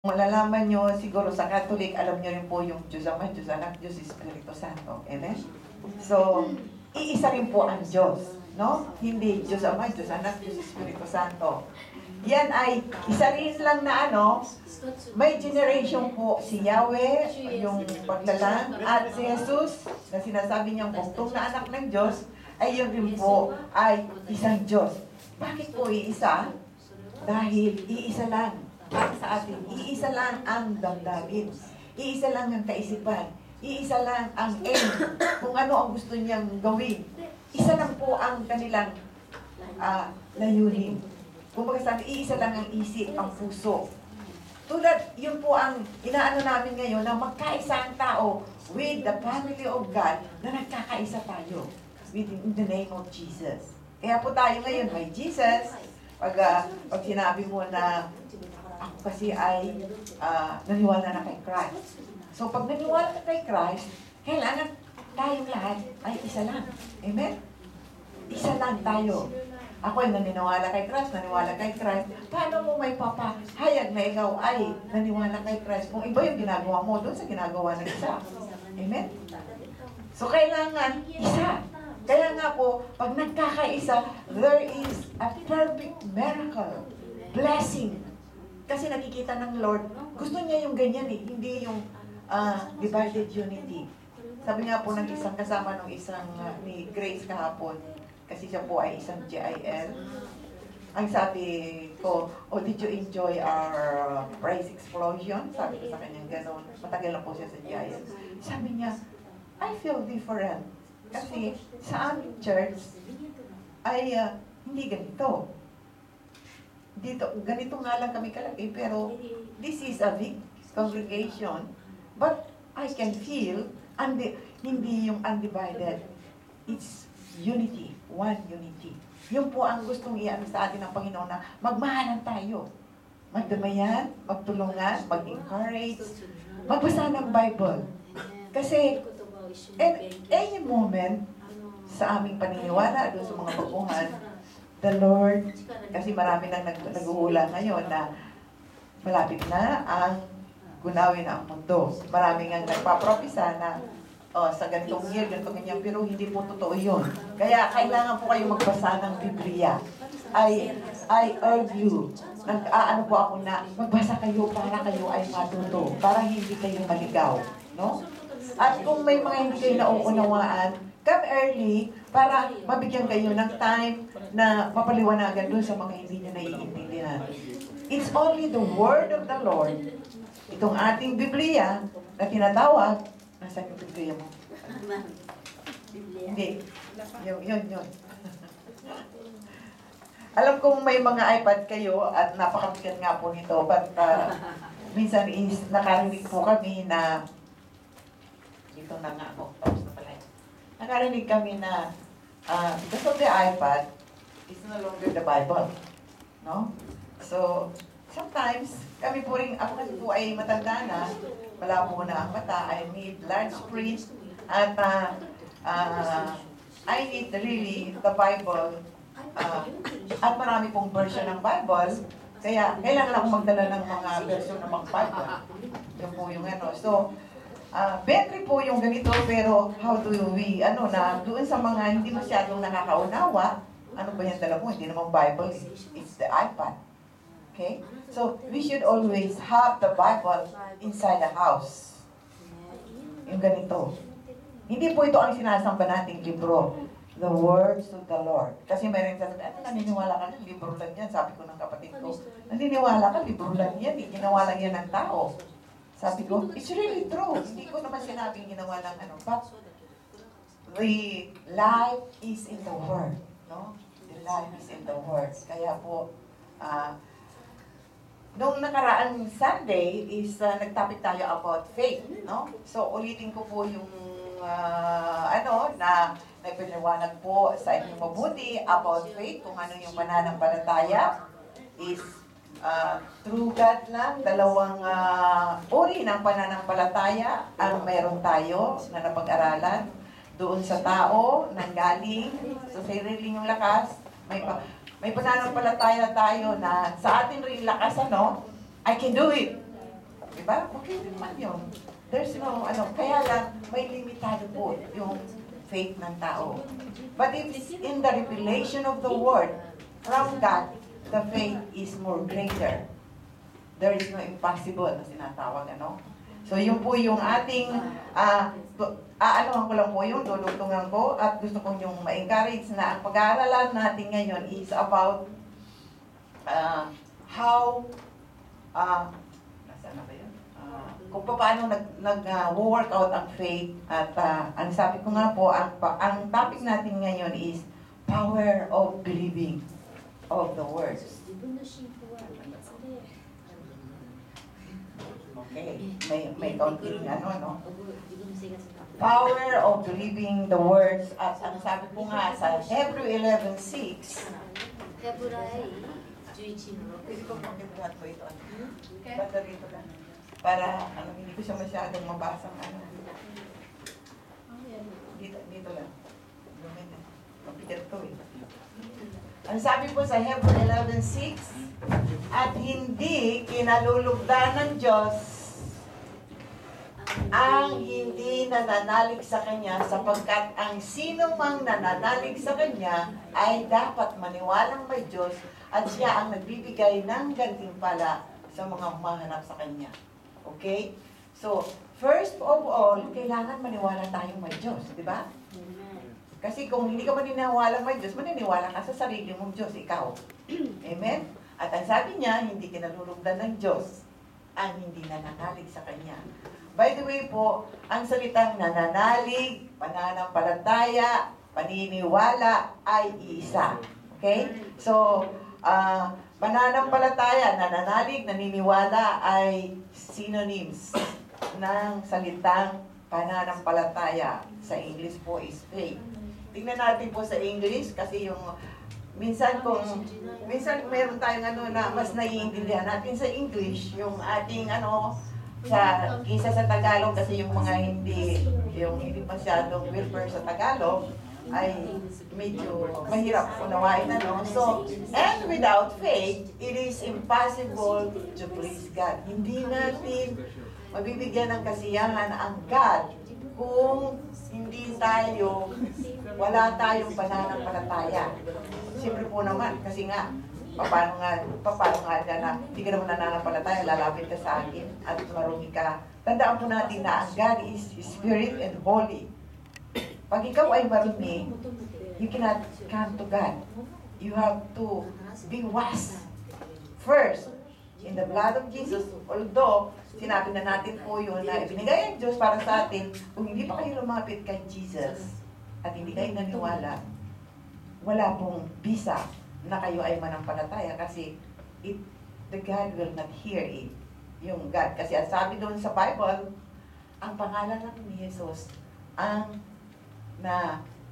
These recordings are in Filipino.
Malalaman nyo, siguro sa Catholic, alam nyo rin po yung Diyos Ama, Diyos Anak, Diyos Espiritu Santo. Amen? So, iisa rin po ang Diyos. No? Hindi Diyos Ama, Diyos Anak, Diyos Espiritu Santo. Yan ay isa rin lang na may generation po si Yahweh, yung paglalang, at si Jesus, na sinasabi niyang buktong na anak ng Diyos, ay yun rin po ay isang Diyos. Bakit po iisa? Dahil iisa lang. Para sa atin, iisa lang ang damdamin, iisa lang ang kaisipan, iisa lang ang aim, kung ano ang gusto niyang gawin. Isa lang po ang kanilang layunin. Kung sabi, iisa lang ang isip, ang puso. Tulad, yun po ang inaano namin ngayon na magkaisa ang tao with the family of God na nagkakaisa tayo in the name of Jesus. Kaya po tayo ngayon may Jesus. Pag sinabi mo na ako kasi ay naniwala na kay Christ. So pag naniwala na kay Christ, kailangan tayong lahat ay isa lang. Amen? Isa lang tayo. Ako ay naniniwala kay Christ, naniwala kay Christ. Paano mo may papahayag na ikaw ay naniwala kay Christ kung iba yung ginagawa mo doon sa ginagawa ng isa? Amen? So kailangan isa. Kaya nga po, pag nagkakaisa, there is a perfect miracle, blessing. Kasi nakikita ng Lord, gusto niya yung ganyan hindi yung divided unity. Sabi nga po ng isang kasama ng isang ni Grace kahapon, kasi siya po ay isang GIL. Ang sabi ko, oh, did you enjoy our praise explosion? Sabi ko sa kanyang gano'n. Matagal na po siya sa GIL. Sabi niya, I feel different. Kasi sa aming church ay hindi ganito. Dito, ganito nga lang kami kalaki, pero this is a big congregation. But I can feel, hindi yung undivided. It's unity, one unity. Yun po ang gustong iyan sa atin ng Panginoon na magmahalan tayo. Magdamayan, magtulungan, mag-encourage, magbasa ng Bible. Kasi, at any moment, sa aming paniniwala, doon sa mga baguhan, the Lord, kasi marami nang naghuhula ngayon na malapit na ang gunawin ang mundo. Marami nang nagpapropisa na sa ganitong year, ganitong ganyan, pero hindi po totoo yun. Kaya kailangan po kayo magbasa ng Biblia. I urge you, nag-aano po ako na magbasa kayo para kayo ay matuto, para hindi kayo maligaw. No? At kung may mga hindi kayo nauunawaan, come early para mabigyan kayo ng time na mapaliwanagan doon sa mga hindi nyo naiintindihan. It's only the word of the Lord, itong ating Biblia na tinatawag, nasa yung Biblia mo? Hindi. Yun. Alam kong may mga iPad kayo at napakabigat nga po nito, but minsan is nakarinig po kami na dito na nga ako. Tapos na pala. Nakarinig kami na because of the iPad, it's no longer the Bible. No? So, sometimes, kami po rin, ako kasi po ay matanda na, malabo na ang mata, I need large print, at I need really the Bible, at marami pong version ng Bible, kaya kailangan ako magdala ng mga version ng mga Bible. Yun po yung ano. So, better po yung ganito, pero how do we, na doon sa mga hindi masyadong nakakaunawa, ano ba yung dala mo? Hindi naman Bible, it's the iPad. Okay? So, we should always have the Bible inside the house. Yung ganito. Hindi po ito ang sinasamba nating libro. The words of the Lord. Kasi meron sasabi, naniniwala ka ng libro lang yan? Sabi ko ng kapatid ko, naniniwala ka, libro lang yan. Ginawa lang yan ng tao. Sabi ko, it's really true. Hindi ko naman sinabing ginawa ng but the life is in the Word. No? The life is in the Word. Kaya po, nung nakaraang Sunday is nagtopic tayo about faith, no? So ulitin ko po yung na nagpaliwanag po sa inyong mabuti about faith, kung ano yung pananampalataya is through God lang. Dalawang uri ng pananampalataya ang meron tayo na napag-aralan. Doon sa tao, nanggaling sa sarili yung lakas, may pananampalataya tayo na sa atin rin lakas, I can do it. Diba? Okay naman yun. There's no, kaya lang, may limitado po yung faith ng tao. But it's in the revelation of the Word from God, the faith is more greater. There is no impossible na sinatawag, So, yun po yung ating, aanohan ko lang po yun, dudugtungan ko, at gusto kong yung ma-encourage na ang pag-aaralan natin ngayon is about how, nasaan na ba yun? Kung paano nag-work out ang faith, at ang sabi ko nga po, ang topic natin ngayon is power of believing of the Word. Okay, may kaunting Power of believing the words, at ang sabi po nga sa Hebrew 11:6. Pwede ko pakibrat po ito. Basta rito lang. Para hindi ko siya masyadong mabasang Dito lang. Mapigat ko eh. Ang sabi po sa Hebrew 11:6, at hindi kinalulugdan ng Diyos ang hindi nananalig sa Kanya, sapagkat ang sino mang nananalig sa Kanya ay dapat maniwalang may Diyos at Siya ang nagbibigay ng gantimpala sa mga humahanap sa Kanya. Okay? So, first of all, kailangan maniwala tayong may Diyos, di ba? Kasi kung hindi ka maniniwala may Diyos, maniniwala ka sa sarili mong Diyos, ikaw. Amen? At ang sabi niya, hindi kinalulugdan ng Diyos ang hindi nananalig sa Kanya. By the way po, ang salitang nananalig, pananampalataya, paniniwala ay isa. Okay? So, pananampalataya, nananalig, naniniwala ay synonyms ng salitang pananampalataya. Sa English po is faith. Tingnan natin po sa English kasi yung minsan meron tayong na mas naiintindihan natin sa English yung ating kisa sa Tagalog kasi yung mga hindi masyadong wilper sa Tagalog ay medyo mahirap unawain So, and without faith, it is impossible to please God. Hindi natin mabibigyan ng kasiyahan ang God kung wala tayong pananampalataya. Siyempre po naman, kasi nga, paano nga na hindi ka naman nananampalataya, lalapit ka sa akin at marumi ka. Tandaan po natin na ang God is Spirit and Holy. Pag ikaw ay marumi, you cannot come to God. You have to be washed first in the blood of Jesus. Although, sinabi na natin po yun na ibinigay ang Diyos para sa atin, kung hindi pa kayo lumapit kay Jesus at hindi kayo naniwala, wala pong bisa na kayo ay manampalataya kasi the God will not hear it. Yung God. Kasi ang sabi doon sa Bible, ang pangalan ni Jesus ang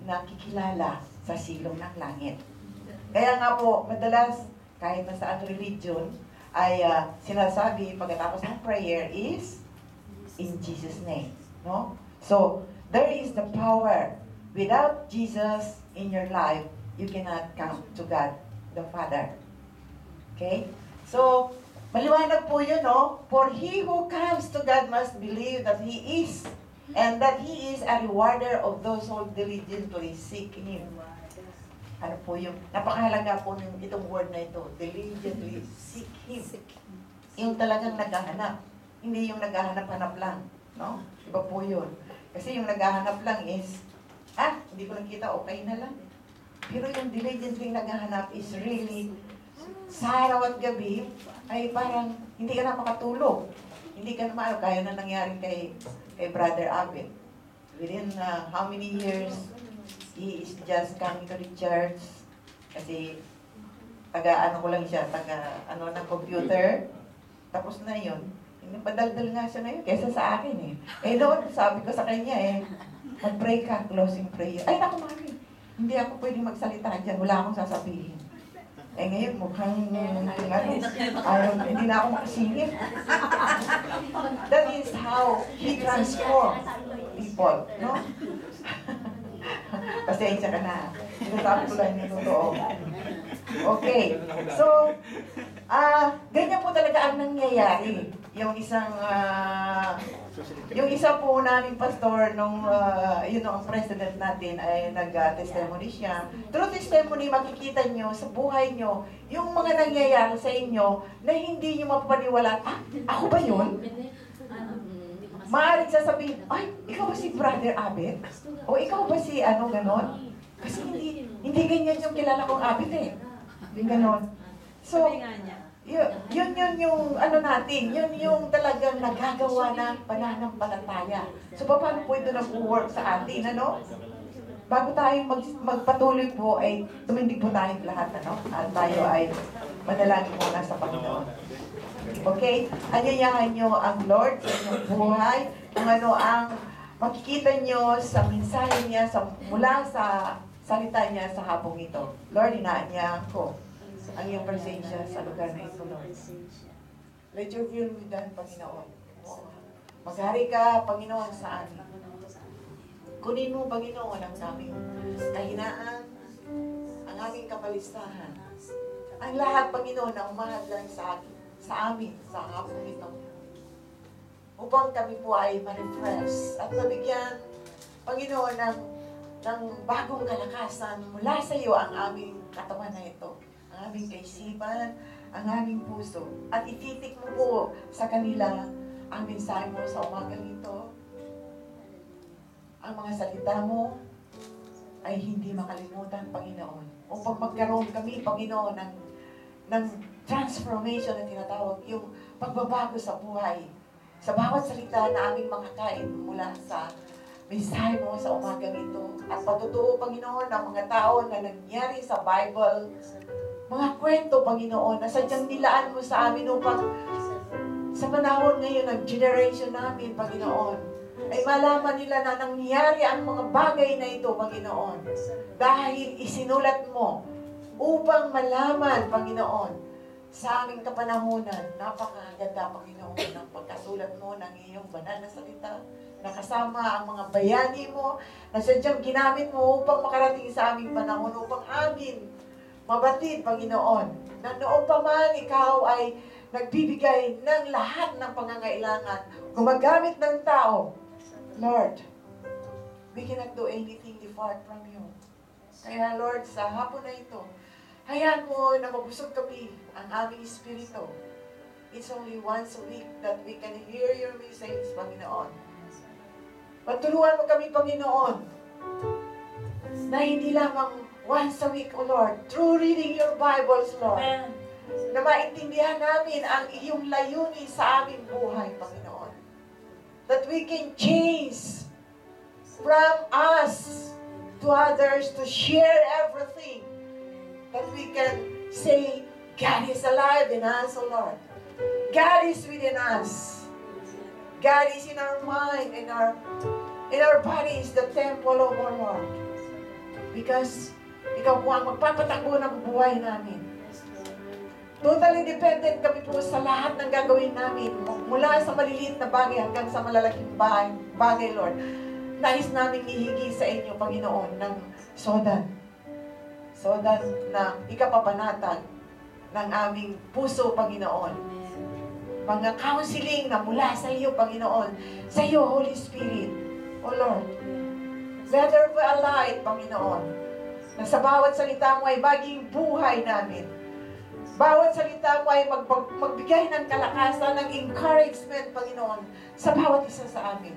nakikilala sa silong ng langit. Kaya nga po, madalas, kahit na sa religion, ay sinasabi pagkatapos ng prayer is in Jesus' name. No? So, there is the power. Without Jesus in your life, you cannot come to God, the Father. Okay? So, maliwanag po yun, no? For he who comes to God must believe that He is, and that He is a rewarder of those who diligently seek Him. Ano po yung, napakahalaga po ng itong word na ito, diligently seek Him. Yung talagang naghahanap. Hindi yung naghahanap-hanap lang. No? Iba po yun. Kasi yung naghahanap lang is, hindi ko nakita, okay na lang. Pero yung diligently naghahanap is really, sa araw at gabi, ay parang hindi ka na makatulog. Hindi ka na kaya na nangyari kay Brother Abel. Within how many years, he is just coming to the church kasi taga-ano ko lang siya, taga-ano ng computer. Tapos na yun. Padaldal nga siya ngayon kaysa sa akin eh. Doon, sabi ko sa kanya mag-pray ka, closing prayer. Ay, naku mami, hindi ako pwedeng magsalita dyan, wala akong sasabihin. Ngayon, mukhang, hindi na ako makasingit. That is how He transforms people, no? Pasensya ka na. Sinasabi ko lang yung totoo. Okay. So, ganyan po talaga ang nangyayari. yung isang yung isa po naming pastor nung yun ang president natin ay nag-testimony siya. Through testimony, makikita nyo sa buhay nyo yung mga nangyayari sa inyo na hindi nyo mapapaniwala. Ah, ako ba yun? Maaaring sasabihin, ay, ikaw ba si Brother Abet? O ikaw ba si ano, ganon? Kasi hindi ganyan yung kilala kong Abet eh. Hindi ganon. So, yun yung ano natin, yun yung talagang nagagawa ng pananampalataya. So, paano po ito nag-work sa atin, ano? Bago tayo magpatuloy po, ay tumindig po tayong lahat, ano? At tayo ay manalangin muna sa Panginoon. Okay? Anyayahan nyo ang Lord sa inyong buhay, kung ano ang makikita nyo sa mensahe niya, mula sa salita niya sa hapong ito. Lord, inaanyahan ko ang iyong presensya sa lugar na ito, Lord. Let your will be done, Panginoon. Maghari ka, Panginoon, sa amin. Kunin mo, Panginoon, ang aming kahinaan, ang aming kapalistahan. Ang lahat, Panginoon, na umahadlang sa amin, sa hapong ito. Upang kami po ay ma-refresh at mabigyan, Panginoon, ng bagong kalakasan mula sa iyo ang aming katawan na ito. Ang aming kaisipan, ang aming puso. At ititik mo po sa kanila ang mensahe mo sa umagang ito. Ang mga salita mo ay hindi makalimutan, Panginoon. Upang magkaroon kami, Panginoon, ng transformation na tinatawag, yung pagbabago sa buhay. Sa bawat salita na aming makakain mula sa mensahe mo sa umagang ito. At patutuo, Panginoon, ang mga tao na nangyari sa Bible, mga kwento, Panginoon, na sadyang nilaan mo sa amin upang sa panahon ngayon ng generation namin, Panginoon, ay malaman nila na nangyari ang mga bagay na ito, Panginoon. Dahil isinulat mo upang malaman, Panginoon, sa aming kapanahunan, napakaganda, Panginoon, ng pagkasulat mo ng iyong banal na salita, nakasama ang mga bayani mo, na sadyang ginamit mo upang makarating sa aming panahon, upang amin mabatid, Panginoon, na noong pa man ikaw ay nagbibigay ng lahat ng pangangailangan, gumagamit ng tao. Lord, we cannot do anything depart from you. Kaya Lord, sa hapon na ito, hayaan mo na mabusog kami ang aming espiritu. It's only once a week that we can hear your message, Panginoon. Patulungan mo kami, Panginoon, na hindi lamang once a week, O Lord, through reading your Bibles, Lord, Amen. na maintindihan namin ang iyong layunin sa aming buhay, Panginoon. That we can change from us to others to share everything. That we can say, God is alive in us, O Lord. God is within us. God is in our mind, in our body is the temple of our Lord. Because ikaw po ang magpapatakbo ng buhay namin. Totally dependent kami po sa lahat ng gagawin namin. Mula sa maliliit na bagay hanggang sa malalaking bagay, Lord. Nais namin ihigi sa inyo, Panginoon, ng sodan. Sodan na ikapapanatag ng aming puso, Panginoon. Mga counseling na mula sa iyo, Panginoon. Sa iyo, Holy Spirit. O Lord, let there be a light, Panginoon, na sa bawat salita mo ay baging buhay namin. Bawat salita mo ay magbigay ng kalakasan, ng encouragement, Panginoon, sa bawat isa sa amin.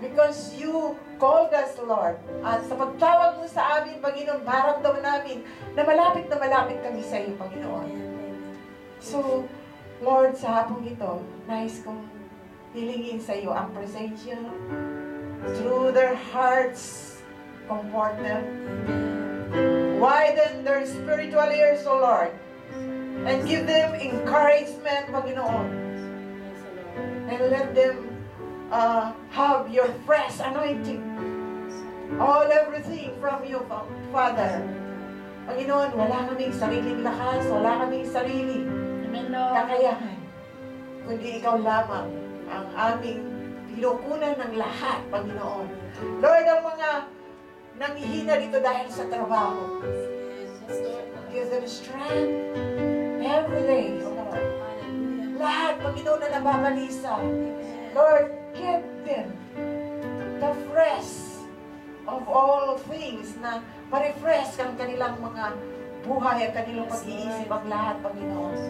Because you called us, Lord. At sa pagtawag mo sa amin, Panginoon, maramdaman namin na malapit kami sa iyo, Panginoon. So, Lord, sa hapong ito, nais kong hilingin sa iyo ang presensya through their hearts. Comfort them. Widen their spiritual ears, O Lord. And give them encouragement, Panginoon. And let them have your fresh anointing. Everything from you, Father. Panginoon, wala kaming sariling lakas, wala kaming sarili kakayahan. Kundi ikaw lamang ang aming pinukunan ng lahat, Panginoon. Lord, ang mga nanghihina dito dahil sa trabaho. Give them strength every day, O Lord. lahat, Panginoon, na nababalisa. Lord, give them the fresh of all things na ma-refresh ang kanilang mga buhay at kanilang pag-iisip ang lahat, Panginoon.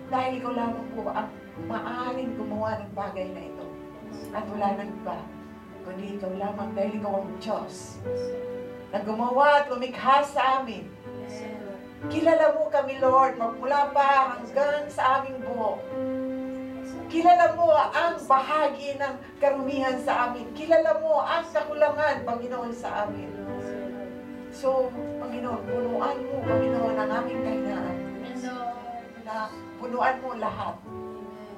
Dahil ikaw lamang po ang maaaring gumawa ng bagay na ito. At wala nang iba, kundi ikaw lamang dahil ikaw ang Diyos na gumawa at lumikha sa amin. Kilala mo kami, Lord, magmula pa hanggang sa aming buhok. Kilala mo ang bahagi ng karumihan sa amin. Kilala mo ang kakulangan, Panginoon, sa amin. So, Panginoon, punuan mo, Panginoon, ang aming kahinaan. Na punuan mo lahat.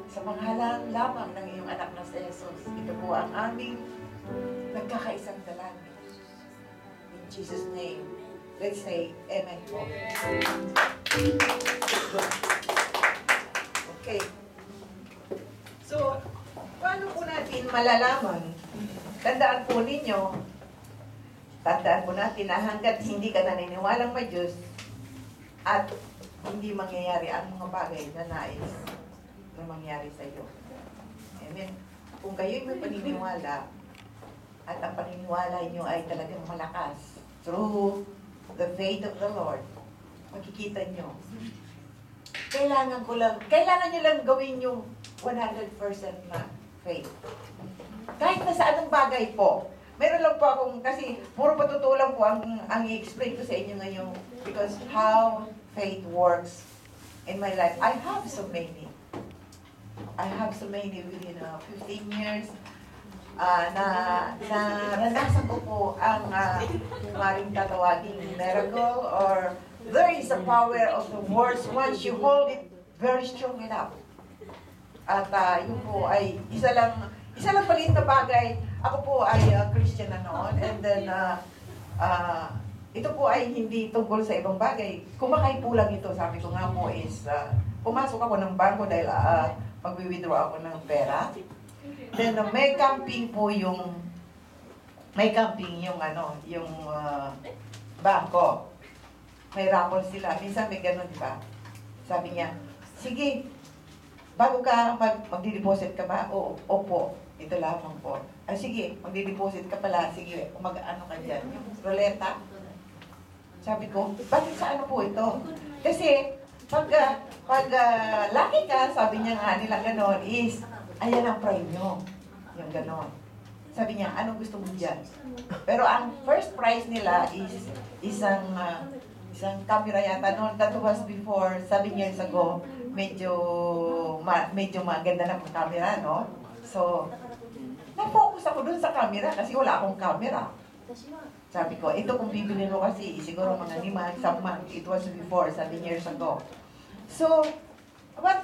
Sa pangalan lamang ng iyong anak na si Jesus. Ito po ang aming nagkakaisang dalangin. In Jesus' name, let's say Amen po. Okay. So, paano po natin malalaman? Tandaan po natin na hanggat hindi ka naniniwalang may Diyos at hindi mangyayari ang mga bagay na nais na mangyari sa iyo. Amen. Kung kayo'y may paniniwala at ang paniniwala niyo ay talagang malakas through the faith of the Lord, makikita niyo. Kailangan nyo lang gawin yung 100% na faith. Kahit na sa anong bagay po. Meron lang po akong, kasi puro patutulang po ang i-explain ko sa inyo ngayon because how faith works in my life. I have so many within 15 years na naranasan ko po ang maring tatawaging miracle or there is a power of the words once you hold it very strong enough. At yun po ay isa lang paliit na bagay. Ako po ay Christian na noon and then ito po ay hindi tungkol sa ibang bagay. Kumakay po lang ito. Sabi ko nga po is pumasok ako ng bangko dahil mag-withdraw ako ng pera. Then may camping yung bangko. May raffle sila. Minsan may ganun, di ba? Sabi niya, sige, bago ka magdi-deposit ka ba? Opo. Ito lamang po. Sige, magdi-deposit ka pala. Sige, mag-ano ka dyan. Yung ruleta. Sabi ko, bakit sa ano po ito? Kasi, pag lucky ka, sabi niya nga nila gano'n, is, ayan ang premium. Yung gano'n. Sabi niya, anong gusto mo dyan? Pero ang first prize nila is isang camera yata noon. That was before 7 years ago. Medyo maganda na ang camera, no? So, na-focus ako dun sa camera kasi wala akong camera. Sabi ko, ito kung bibili mo kasi, siguro mga 5, 10 it was before, 7 years ago. So, but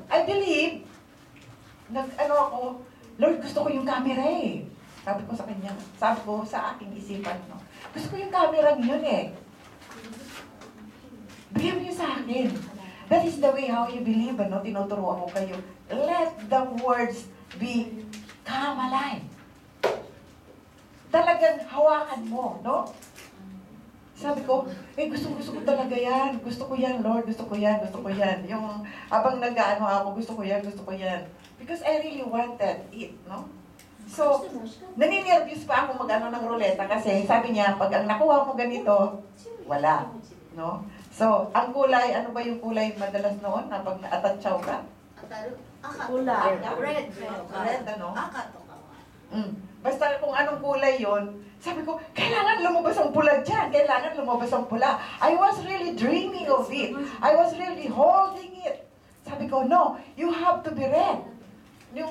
I believe, ako, Lord, gusto ko yung camera eh. Sabi ko sa kanya, sabi ko sa aking isipan, no? Gusto ko yung camera yun eh. Bigyan mo yun sa akin. That is the way how you believe, no? Tinuturuan ko kayo. Let the words come alive. Talagang hawakan mo, no? Sabi ko, gusto ko talaga yan. Gusto ko yan, Lord. Gusto ko yan. Yung habang nag-ano ako, gusto ko yan. Because I really wanted it, no? So, naninervous pa ako mag-ano ng ruleta kasi sabi niya, pag ang nakuha mo ganito, wala, no? So, ang kulay, ano ba yung kulay madalas noon na pag na-atatsaw ka? Kulay. Red, ano? Basta kung anong kulay yon, sabi ko, kailangan lumabas ang pula dyan. I was really dreaming of it. I was really holding it. Sabi ko, no, you have to be red. Yung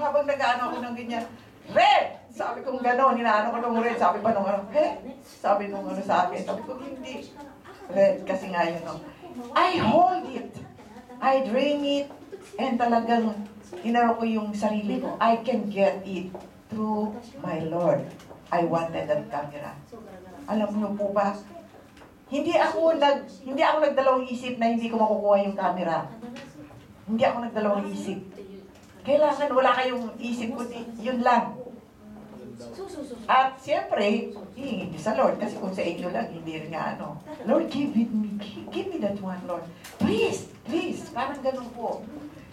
habang nag-ano ako ng ganyan, red! Sabi ko gano'n, hinaano ko ng red. Sabi pa nung sabi nung sa akin. Sabi ko, hindi. Red, kasi nga yun, no. I hold it. I dream it. And talagang inaro ko yung sarili ko. I can get it through my Lord. I wanted that camera. Alam mo po ba? Hindi ako nagdalawang isip na hindi ko makukuha yung camera. Hindi ako nagdalawang isip. Kailangan wala kayong isip ko, yun lang. At siyempre, hihingi niyo sa Lord. Kasi kung sa inyo lang, hindi rin nga ano. Lord, give me that one, Lord. Please, please. Parang ganun po.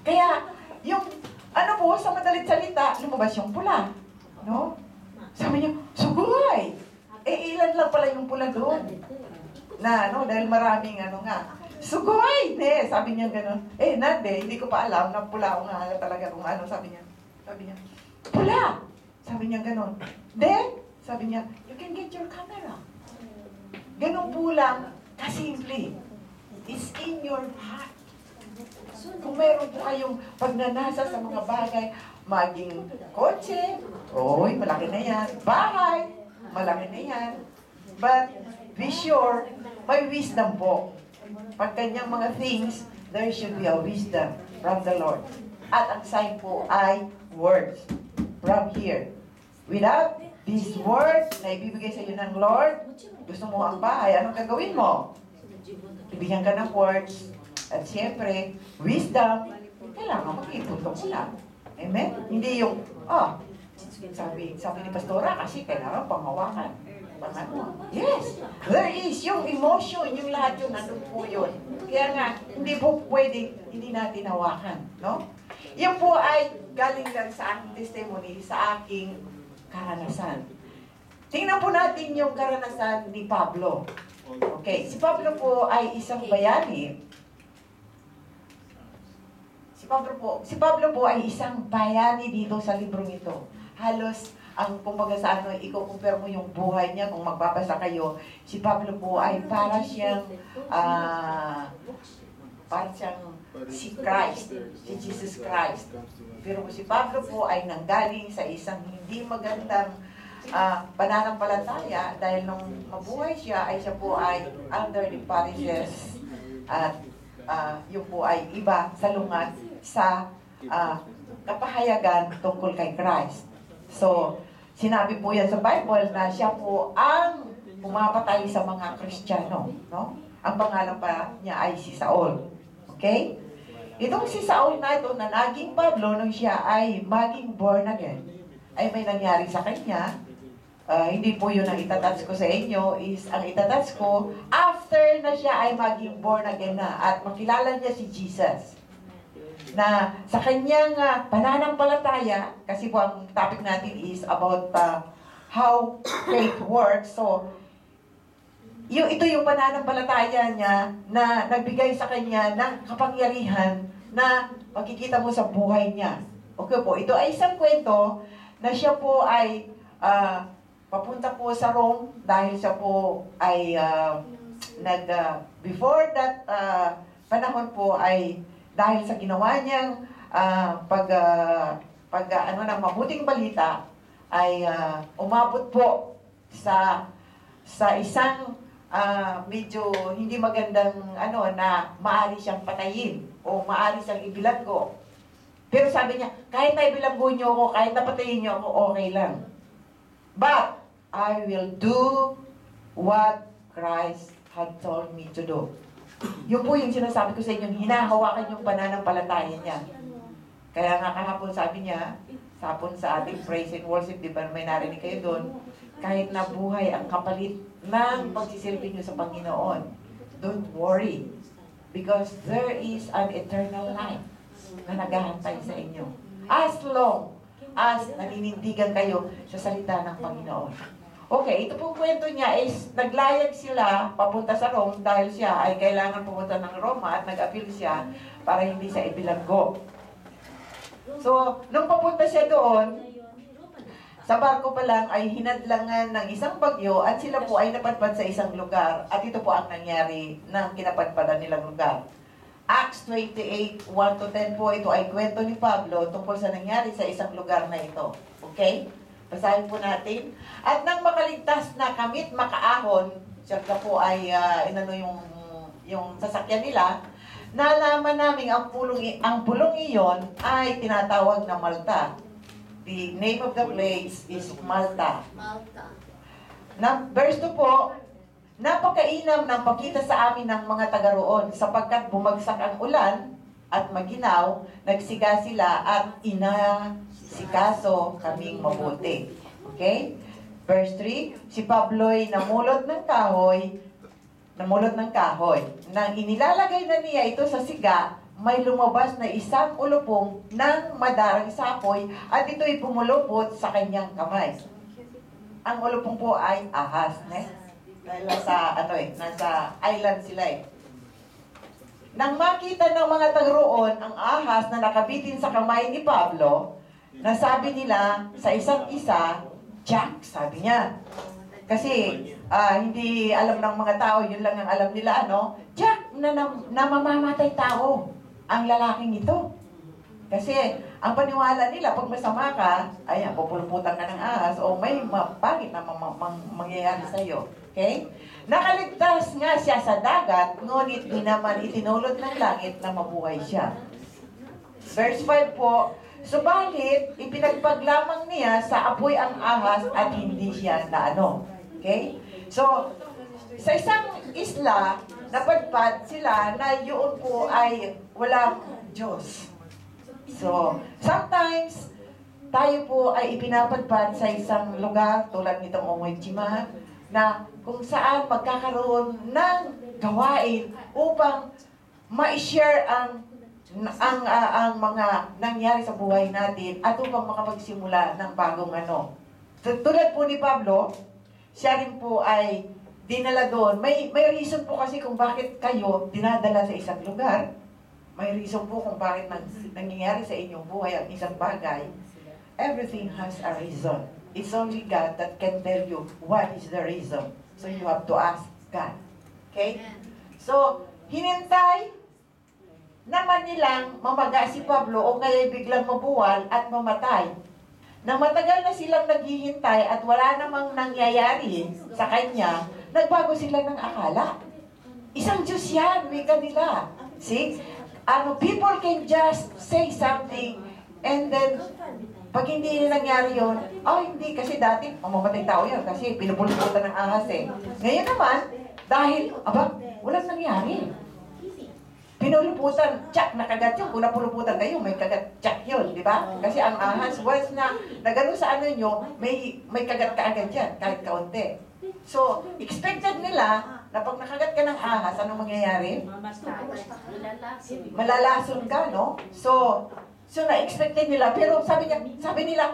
Kaya, yung, ano po, sa madalit salita, lumabas yung pula. No? Sabi niya, sugay! Ilan lang pala yung pula doon. Na, ano, dahil maraming, ano nga, sugay! Sabi niya ganun. Nande, hindi ko pa alam na pula ko nga talaga kung ano, sabi niya. Pula! Sabi niya ganun. Then, sabi niya, you can get your camera. Ganun po lang, kasimple. It's in your heart. Kung meron po kayong pagnanasa sa mga bagay, maging kotse, malaki na yan. Bahay, malaki na yan. But, be sure, may wisdom po. Pag kanyang mga things, there should be a wisdom from the Lord. At ang sign po ay words from here. Without this word na ibibigay sa iyo ng Lord, gusto mo ang bahay, anong gagawin mo? Ibigyan ka ng words. At siyempre, wisdom, kailangan mag-ipuntong mo lang. Amen? Hindi yung, sabi ni Pastora, kasi kailangan panghawakan. Yes, there is yung emotion, yung lahat yun, nandun po yun. Kaya nga, hindi po pwede, hindi natin hawakan. No? Yan po ay galing lang sa aking testimony, sa aking karanasan. Tingnan po natin yung karanasan ni Pablo. Okay, si Pablo po ay isang bayani. Si Pablo po ay isang bayani dito sa librong ito. Halos, ang kumbaga sa ano, i-compare mo yung buhay niya, kung magbabasa kayo, si Pablo po ay para siyang si Christ, si Jesus Christ. Pero si Pablo po ay nanggaling sa isang hindi magandang pananampalataya dahil nung mabuhay siya, ay siya po ay under the Pharisees at yung po ay iba salungat sa kapahayagan tungkol kay Christ. So, sinabi po yan sa Bible na siya po ang pumapatay sa mga Kristiyano. No? Ang pangalan pa niya ay si Saul. Okay? Itong si Saul na ito na naging Pablo nung siya ay maging born again, ay may nangyari sa kanya. Hindi po yun ang itatouch ko sa inyo, is ang itatouch ko after na siya ay maging born again na at makilala niya si Jesus. Na sa kanyang pananampalataya, kasi po ang topic natin is about how faith works. So, ito yung pananampalataya niya na nagbigay sa kanya ng kapangyarihan na makikita mo sa buhay niya. Okay po, ito ay isang kwento na siya po ay papunta po sa Rome dahil siya po ay before that panahon po ay dahil sa ginawa niyang ng mabuting balita ay umabot po sa isang medyo hindi magandang na maari siyang patayin o maari siyang ibilanggo. Pero sabi niya, kahit na ibilanggo niyo ako, kahit na patayin niyo ako, okay lang. But I will do what Christ had told me to do. Yun po yung sinasabi ko sa inyo, hinahawakan yung pananampalataya niya. Kaya nga kahapon sabi niya, sapon sa ating praise and worship, di ba may narinig kayo doon, kahit na buhay ang kapalit ng pagsisilbi niyo sa Panginoon, don't worry. Because there is an eternal life na naghahantay sa inyo. As long as naninindigan kayo sa salita ng Panginoon. Okay, ito pong kwento niya is naglayag sila papunta sa Rome dahil siya ay kailangan pumunta ng Roma at nag-appeal siya para hindi siya ibilanggo. So, nung papunta siya doon, sa barko pa lang ay hinadlangan ng isang bagyo at sila po ay napadpad sa isang lugar at ito po ang nangyari ng kinapadpadan nilang lugar. Acts 28, 1-10 po, ito ay kwento ni Pablo tungkol sa nangyari sa isang lugar na ito. Okay? Basahin po natin. At nang makaligtas na kamit makaahon, siya po ay yung sasakyan nila, nalaman namin ang pulong iyon ay tinatawag na Malta. The name of the place is Malta. Verse 2 po, napakainam ng pagkita sa amin ng mga taga roon sapagkat bumagsak ang ulan at maginaw, nagsiga sila at inasikaso kaming mabuti. Okay? Verse 3, si Pablo'y namulot ng kahoy. Nang inilalagay na niya ito sa siga, may lumabas na isang ulupong ng madarang sapoy at ito'y pumulupot sa kanyang kamay. Ang ulupong po ay ahas. Dahil nasa island sila eh. Nang makita ng mga taga-roon ang ahas na nakabitin sa kamay ni Pablo, nasabi nila sa isa't isa, Jack, sabi niya. Kasi hindi alam ng mga tao, yun lang ang alam nila, ano? Jack, mamamatay tao ang lalaking ito. Kasi ang paniwala nila, pag masama ka, ayan, pupuluputan ka ng ahas, o may pangit na mangyayari sa'yo. Okay? Nakaligtas nga siya sa dagat, ngunit di naman itinulot ng langit na mabuhay siya. Verse 5 po, subalit, ipinagpaglamang niya sa apoy ang ahas at hindi siya naano. Okay? So, sa isang isla, napadpad sila na yun po ay walang Diyos. So, sometimes, tayo po ay ipinapadpad sa isang lugar tulad nitong Onwechima na kung saan magkakaroon ng gawain upang ma-share ang mga nangyari sa buhay natin at upang makapagsimula ng bagong ano. Tulad po ni Pablo, siya rin po ay dinala doon. May reason po kasi kung bakit kayo dinadala sa isang lugar. May reason po kung bakit nangyayari sa inyong buhay ang isang bagay. Everything has a reason. It's only God that can tell you what is the reason. So you have to ask God. Okay? So, hinintay naman nilang mamaga si Pablo o kaya biglang mabuwal at mamatay. Nang matagal na silang naghihintay at wala namang nangyayari sa kanya, nagbago sila ng akala. Isang Diyos yan, wika nila. See? People can just say something and then pag hindi nangyari yun, hindi, kasi dati, mamamatay tao yun, kasi pinupuluputan ng ahas eh. Ngayon naman, dahil, walang nangyari. Pinuluputan, tsak, nakagat yun. Kung napuluputan kayo, may kagat, tsak yun, di ba? Kasi ang ahas, once na gano'n sa ano nyo, may kagat ka agad yan, kahit kaunti. So, expected nila na pag nakagat ka ng ahas, anong mangyayari? Malalason ka, no? So na-expected nila, pero sabi nila,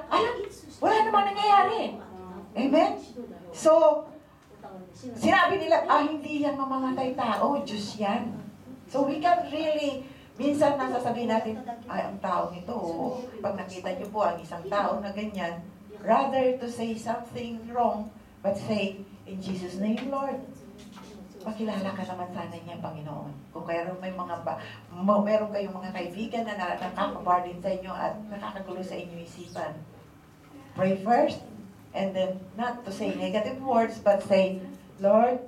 wala namang nangyayari. Amen? So, sinabi nila, hindi yan mamamatay tao, Diyos yan. So, we can really, minsan nasasabihin natin, ang taong ito, pag nakita niyo po ang isang tao na ganyan, rather to say something wrong, but say, in Jesus' name, Lord, pakilala ka naman sana niya, Panginoon. Kung meron kayong mga kaibigan na nakakabarden sa inyo at nakakagulo sa inyo isipan, pray first, and then not to say negative words, but say, Lord,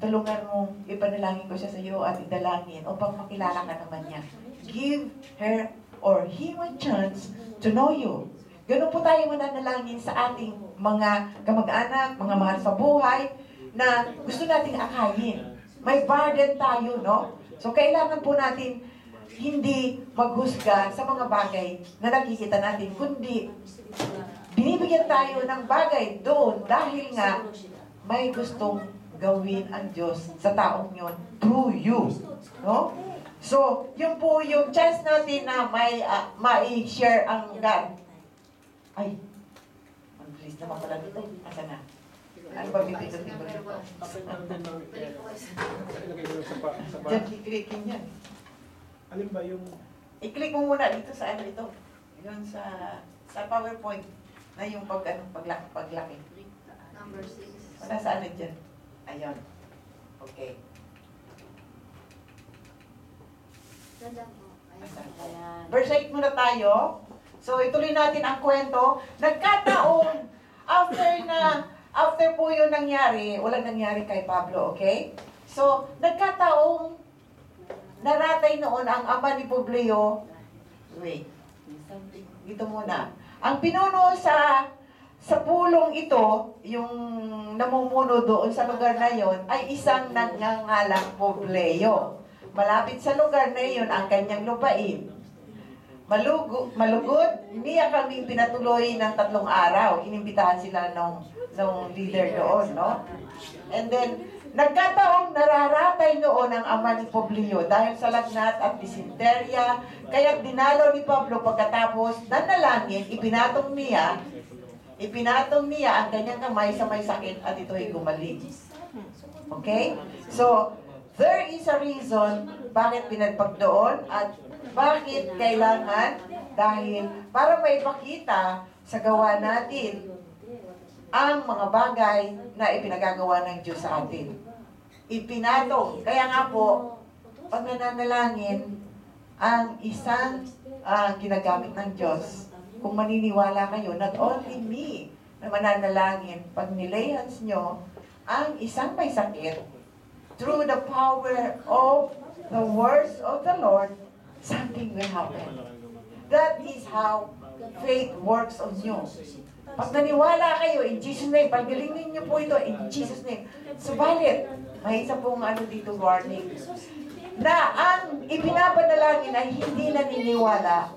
tulungan mo, ipanalangin ko siya sa iyo at idalangin upang makilala ka naman niya. Give her or him a chance to know you. Ganun po tayo mananalangin sa ating mga kamag-anak, mga mahal sa buhay, na gusto nating akayin. May burden tayo, no? So, kailangan po natin hindi maghusga sa mga bagay na nakikita natin, kundi binibigyan tayo ng bagay doon dahil nga may gustong gawin ang Diyos sa taong yun through you. No? So, yun po yung chance natin na mai-share ang God. Ay, ang bilis naman pala dito. Asa na? Ano ba bibigyan ko dito? Diyan, i-clickin yan. Alin ba yung... I-click mo muna dito sa ano ito. Yun sa PowerPoint na yung paglaki. Number 6. Wala sa ano dyan. Ayun. Okay. Ganda po. Ayan. Verse 8 muna tayo. So, ituloy natin ang kwento. Nagkataon, after po yung nangyari, walang nangyari kay Pablo, okay? So, nagkataong naratay noon ang ama ni Publio. Wait. Dito muna. Ang pinuno sa pulong ito, yung namumuno doon sa lugar na yon, ay isang nagngangalang Publio. Malapit sa lugar na yon ang kanyang lupain. malugod, niya kaming pinatuloy ng 3 araw. Inimbitahan sila nung leader doon, no? And then, nagkataong nararatay noon ang ama ni Publio dahil sa lagnat at disenterya. Kaya dinalaw ni Pablo pagkatapos nanalangin, ipinatong niya ang kanyang kamay sa may sakit at ito'y gumaling. Okay? So, there is a reason bakit pinagpag doon at bakit kailangan, dahil para maipakita sa gawa natin ang mga bagay na ipinagagawa ng Diyos sa atin. Ipinatong. Kaya nga po, pag nananalangin, ang isang ginagamit ng Diyos, kung maniniwala kayo, not only me na mananalangin, pag nilay hands nyo, ang isang may sakit, through the power of the words of the Lord, something will happen. That is how faith works on you. Pag naniwala kayo, in Jesus' name, paggalingin niyo po ito, in Jesus' name. Subalit, may isa pong dito warning, na ang ipinapanalangin ay hindi naniniwala,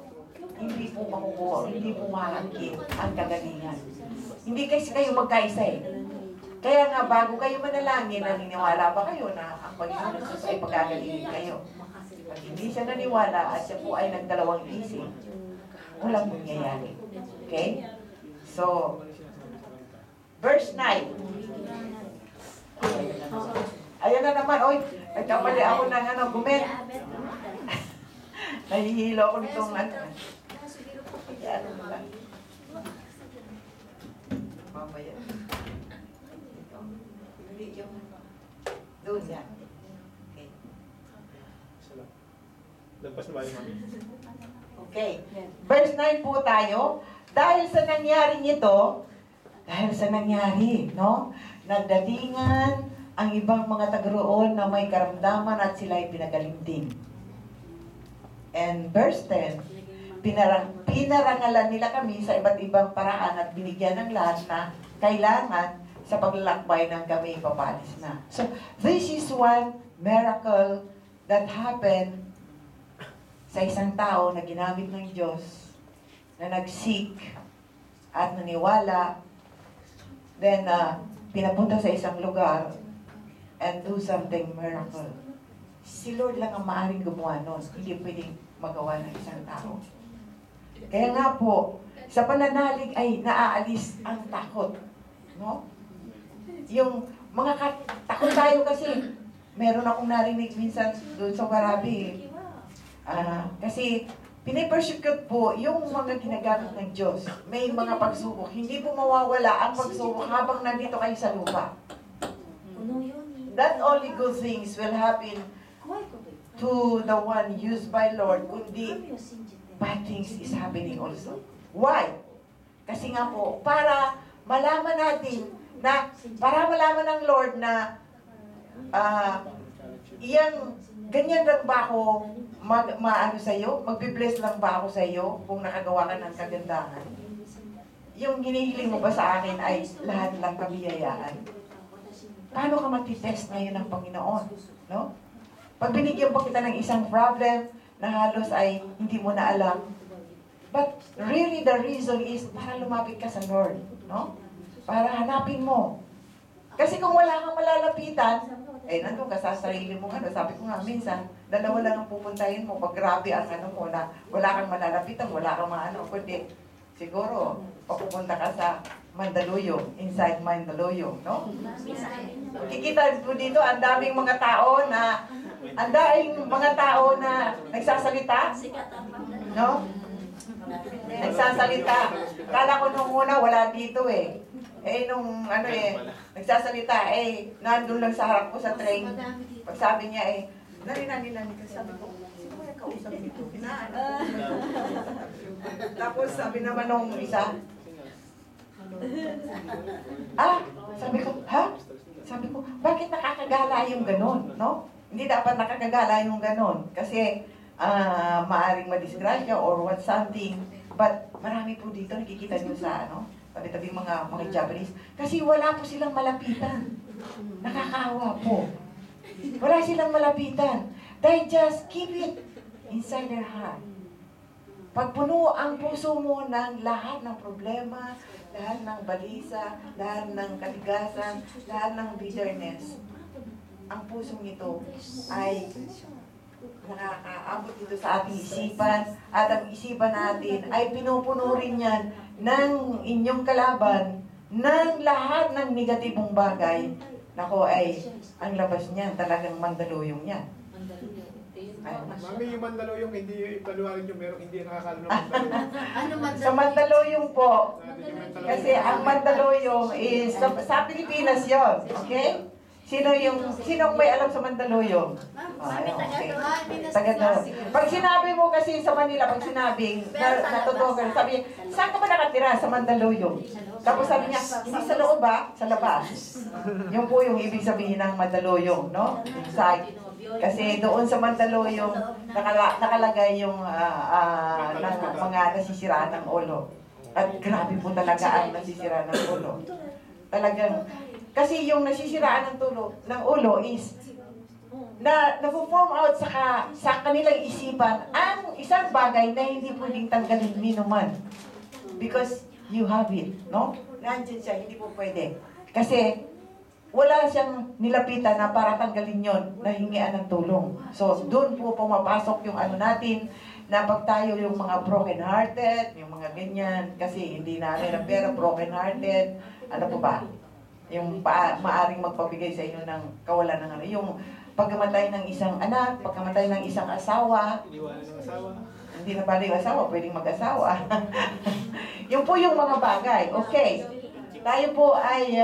hindi po makukuha, hindi po mahangkin ang kagalingan. Hindi kasi kayo magkaisa eh. Kaya nga, bago kayo manalangin, naniniwala ba kayo na ang Panginoon Jesus ay pagagalingin kayo? Pag hindi siya naniwala at siya po ay nagdalawang isip, walang mangyayari. Okay? So, verse 9. Ayan na naman, oy, nagkamali ako ng gumet. Nahihilo ako nitong Ayan na lang. Mamaya. Hindi yung doon yan. Okay. Lagpas na ba yung mami? Okay. Verse 9 po tayo. Dahil sa nangyari, no? Nagdatingan ang ibang mga taga-roon na may karamdaman at sila ay pinagaling din. And verse 10, pinarangalan nila kami sa iba't ibang paraan at binigyan ng lahat na kailangan sa paglalakbay ng kami papalis na. So, this is one miracle that happened sa isang tao na ginamit ng Diyos, na nag-seek at naniwala, then pinapunta sa isang lugar and do something miracle. Si Lord lang ang maaaring gumawa nun. Hindi pwedeng magawa ng isang tao. Kaya nga po, sa pananalig ay naaalis ang takot. No? Yung mga takot tayo kasi, meron akong narinig minsan doon sa Warabi. Kasi pinipersecute po yung mga ginagamit ng Diyos. May mga pagsubok. Hindi po mawawala ang pagsubok habang nandito kayo sa lupa. Not only good things will happen to the one used by Lord, kundi bad things is happening also. Why? Kasi nga po, para malaman ng Lord na ganyan lang ba ako magbibless lang ba ako sa iyo kung nakagawa ka ng kagandahan? Yung hinihiling mo ba sa akin ay lahat ng kabiyayaan? Paano ka matitest ngayon ng Panginoon? No? Pag binigyan pa kita ng isang problem na halos ay hindi mo na alam, but really the reason is para lumapit ka sa Lord. No? Para hanapin mo. Kasi kung wala kang malalapitan, nandun ka sa sarili mo. Sabi ko nga minsan, dalawa lang ang pupuntahin mo. Pag grabe ang mo na wala kang malalapitan, wala kang kundi siguro, papupunta ka sa Mandaluyong, inside Mandaluyong, no? Kikita po dito, ang daming mga tao na nagsasalita, no? Nagsasalita. Kala ko nung una, wala dito eh. Nagsasalita, nandun lang sa harap ko sa train. Pag sabi niya nani, sabi ko, sino kaya kausap nito? Tapos sabi naman nung isa, sabi ko, Sabi ko, bakit nakakagala yung ganon, no? Hindi dapat nakakagala yung ganon. Kasi, maaring madisgrasya or what something. But, marami po dito, nakikita nyo sa, tabi-tabi mga Japanese. Kasi wala po silang malapitan. Nakakaawa po. Wala silang malapitan. They just keep it inside their heart. Pag puno ang puso mo ng lahat ng problema, lahat ng balisa, lahat ng kaligasan, lahat ng bitterness, ang pusong ito ay nakakaabot dito sa ating isipan, at ang isipan natin ay pinupuno rin yan ng inyong kalaban ng lahat ng negatibong bagay. Nako ay, ang labas niyan talagang mandaluyong yan. Mami, yung Mandaluyong, hindi paluwarin yung merong hindi nakakalo ng Mandaluyong. Ano man Sa Mandaluyong po, Natin yung Mandaluyong. kasi ang Mandaluyong is, sa Pilipinas yon, okay? Sinong may alam sa Mandaluyong? Mami, Okay. taga Taga doon. Pag sinabi mo kasi sa Manila, pag sinabing, natutugan, sabi, saan ka ba nakatira? Sa Mandaluyong. Tapos sabi niya, hindi sa loob ba? Sa labas. Yung po yung ibig sabihin ng Mandaluyong, no? Inside. Kasi doon sa Mandaluyong, nakalagay yung mga nasisiraan ng ulo. At grabe po talaga ang nasisiraan ng ulo. Talagang, kasi yung nasisiraan ng ulo is na-form out sa kanilang isipan ang isang bagay na hindi pwedeng tanggalin minuman. Because you have it, no? Nandiyan siya, hindi po pwede. Kasi wala siyang nilapitan na para tanggalin yon na hingian ng tulong. So, doon po pumapasok yung ano natin, na pag tayo yung mga broken-hearted, yung mga ganyan, kasi hindi namin ang pera, broken-hearted, ano po ba? Yung maaring magpabigay sa inyo ng kawalan ng ano, yung pagkamatay ng isang anak, pagkamatay ng isang asawa, Iniwanan ng asawa. hindi na pala yung asawa, pwedeng mag-asawa. Yung po yung mga bagay. Okay. Tayo po ay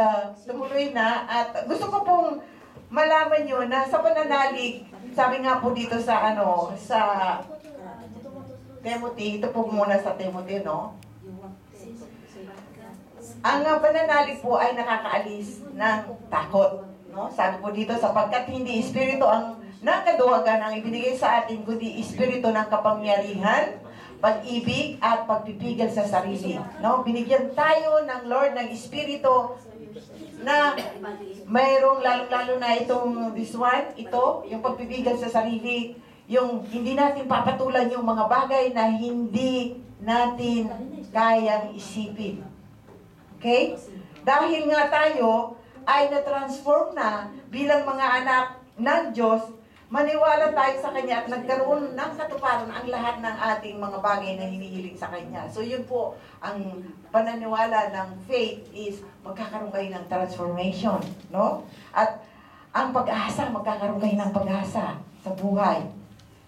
tumuloy na at gusto ko pong malaman nyo na sa pananalig, sabi nga po dito sa sa Timothy, ito po muna sa Timothy, no? Ang pananalig po ay nakakaalis ng takot. No? Sabi po dito, sapagkat hindi espiritu ang ng kaduwagan ang ibinigay sa atin, kundi espiritu ng kapangyarihan, pag-ibig, at pagpipigil sa sarili. No? Binigyan tayo ng Lord ng espiritu na mayroong lalo-lalo na itong this one, ito, yung pagpipigil sa sarili, yung hindi natin papatulan yung mga bagay na hindi natin kayang isipin. Okay? Dahil nga tayo ay na-transform na bilang mga anak ng Diyos, maniwala tayo sa Kanya at nagkaroon ng katuparan ang lahat ng ating mga bagay na hinihiling sa Kanya. So yun po, ang pananiwala ng faith is magkakaroon kayo ng transformation. No? At ang pag-asa, magkakaroon kayo ng pag-asa sa buhay.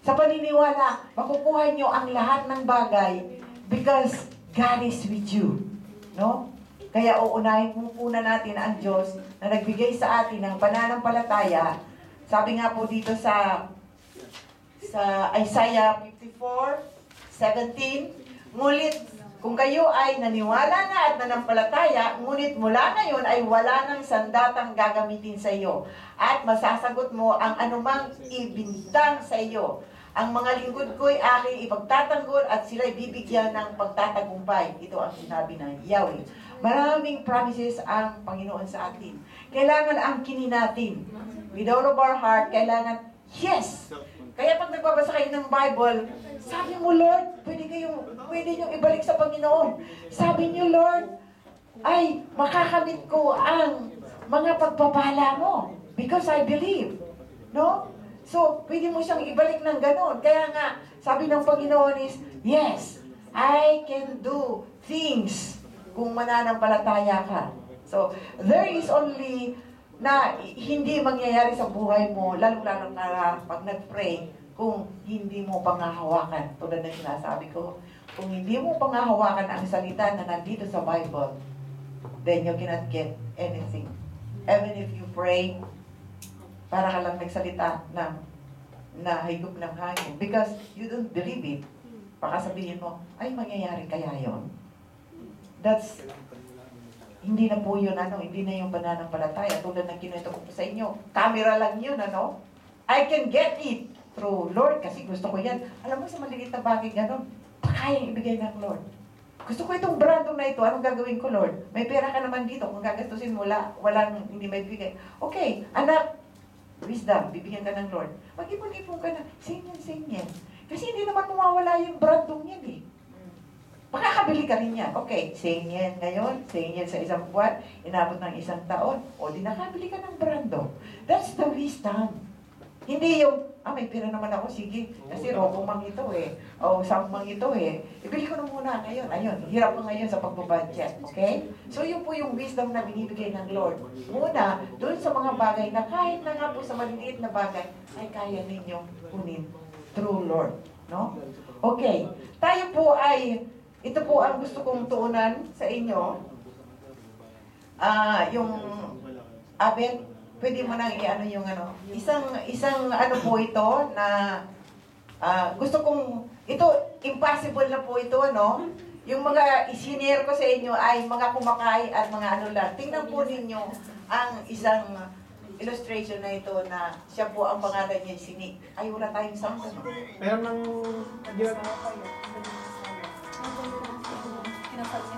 Sa paniniwala, makukuha nyo ang lahat ng bagay because God is with you. No? Kaya uunahin muna natin ang Diyos na nagbigay sa atin ng pananampalataya. Sabi nga po dito sa Isaiah 54:17, ngunit kung kayo ay naniwala na at nanampalataya, ngunit mula ngayon ay wala nang sandatang gagamitin sa iyo at masasagot mo ang anumang ibintang sa iyo. Ang mga lingkod ko'y aking ipagtatanggol at sila'y bibigyan ng pagtatagumpay. Ito ang sinabi ng Yahweh. Maraming promises ang Panginoon sa atin. Kailangan angkinin natin. With all of our heart, kailangan, yes! Kaya pag nagbabasa kayo ng Bible, sabi mo, Lord, pwede niyong ibalik sa Panginoon. Sabi niyo, Lord, ay makakamit ko ang mga pagpapala mo. Because I believe. No? So, pwede mo siyang ibalik ng ganon. Kaya nga, sabi ng Panginoon is, yes, I can do things kung mananampalataya ka. So, there is only na hindi mangyayari sa buhay mo, lalo-lalo na pag nag-pray, kung hindi mo pangahawakan. Tulad ng sinasabi ko, kung hindi mo pangahawakan ang salita na nandito sa Bible, then you cannot get anything. Even if you pray, para ka lang nagsalita na higop ng hangin. Because you don't believe it. Baka sabihin mo, ay, mangyayari kaya yon? That's, hindi na po yun, hindi na yung pananampalataya. Tulad ng kinuwento ko po sa inyo, camera lang yun, I can get it through Lord, kasi gusto ko yan. Alam mo, sa maliit na bagay ganon, kayang ibigay ng Lord. Gusto ko itong brandong na ito, anong gagawin ko, Lord? May pera ka naman dito, kung gagastusin mo, walang hindi may bigay. Okay, anak, wisdom, bibigyan ka ng Lord. Mag-ipon-ipon ka na, sing yan. Kasi hindi naman mawawala yung brandong yan eh. Makakabili ka rin yan. Okay, sale yan ngayon, sale yan sa isang buwan, inabot ng isang taon, o di nakabili ka ng brando. That's the wisdom. Hindi yung, may pera naman ako, sige, kasi robo mang ito eh, o mang ito eh, ibili ko na muna ngayon, ayun, hirap ko ngayon sa pagbabudget, okay? So yun po yung wisdom na binibigay ng Lord. Muna, doon sa mga bagay na kahit na nga po sa maliliit na bagay, ay kaya ninyong kunin through Lord, no? Okay, tayo po ay, ito po ang gusto kong tuunan sa inyo. Yung Abel, pwede mo nang i-ano yung ano. Isang ano po ito na gusto kong, ito, impossible na po ito, ano? Yung mga isinare ko sa inyo ay mga kumakain at mga ano lang. Tingnan po ninyo ang isang illustration na ito na siya po ang pangalan niya, Sini. Ay, wala tayong sound. Ano? Meron ng...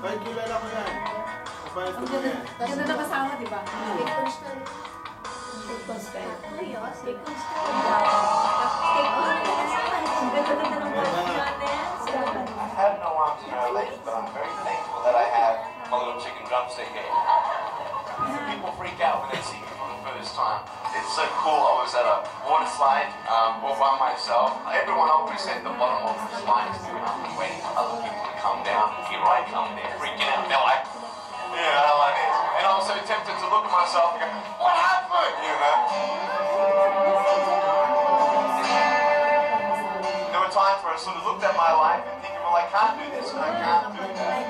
Kahit kilala ko yan. Kabayad ko yan. Ganda na kasama, di ba? I have no arms and no legs, but I'm very thankful that I have my little chicken drumstick here. People freak out when they see me for the first time. It's so cool. I was at a water slide all by myself. Everyone always said the bottom of the slide is doing up and waiting for other people to come down. Here I come, they're freaking out. They're like, like this. And I was so tempted to look at myself and go, what happened? There were times where I sort of looked at my life and thinking, well, I can't do this and I can't do that.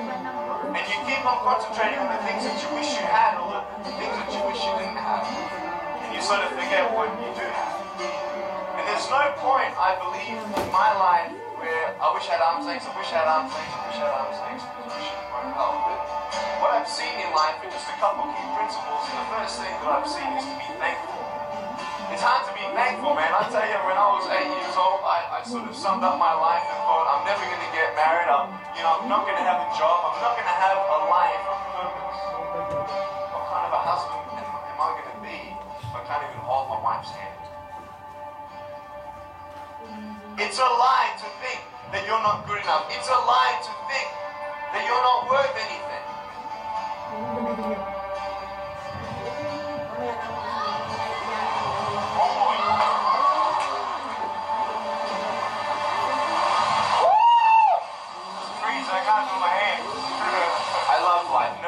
And you keep on concentrating on the things that you wish you had or the things that you wish you didn't have. And you sort of forget what you do have. And there's no point, I believe, in my life where I wish I had arms lengths, I wish I had arms lengths, I wish I had arms lengths, because I wish it won't help. But what I've seen in life are just a couple key principles, and the first thing that I've seen is to be thankful. It's hard to be thankful, man. I tell you, when I was 8 years old, I sort of summed up my life and thought, I'm never going to get married. I'm not going to have a job. I'm not going to have a life of purpose. What kind of a husband am I going to be if I can't even hold my wife's hand? It's a lie to think that you're not good enough. It's a lie to think that you're not worth anything.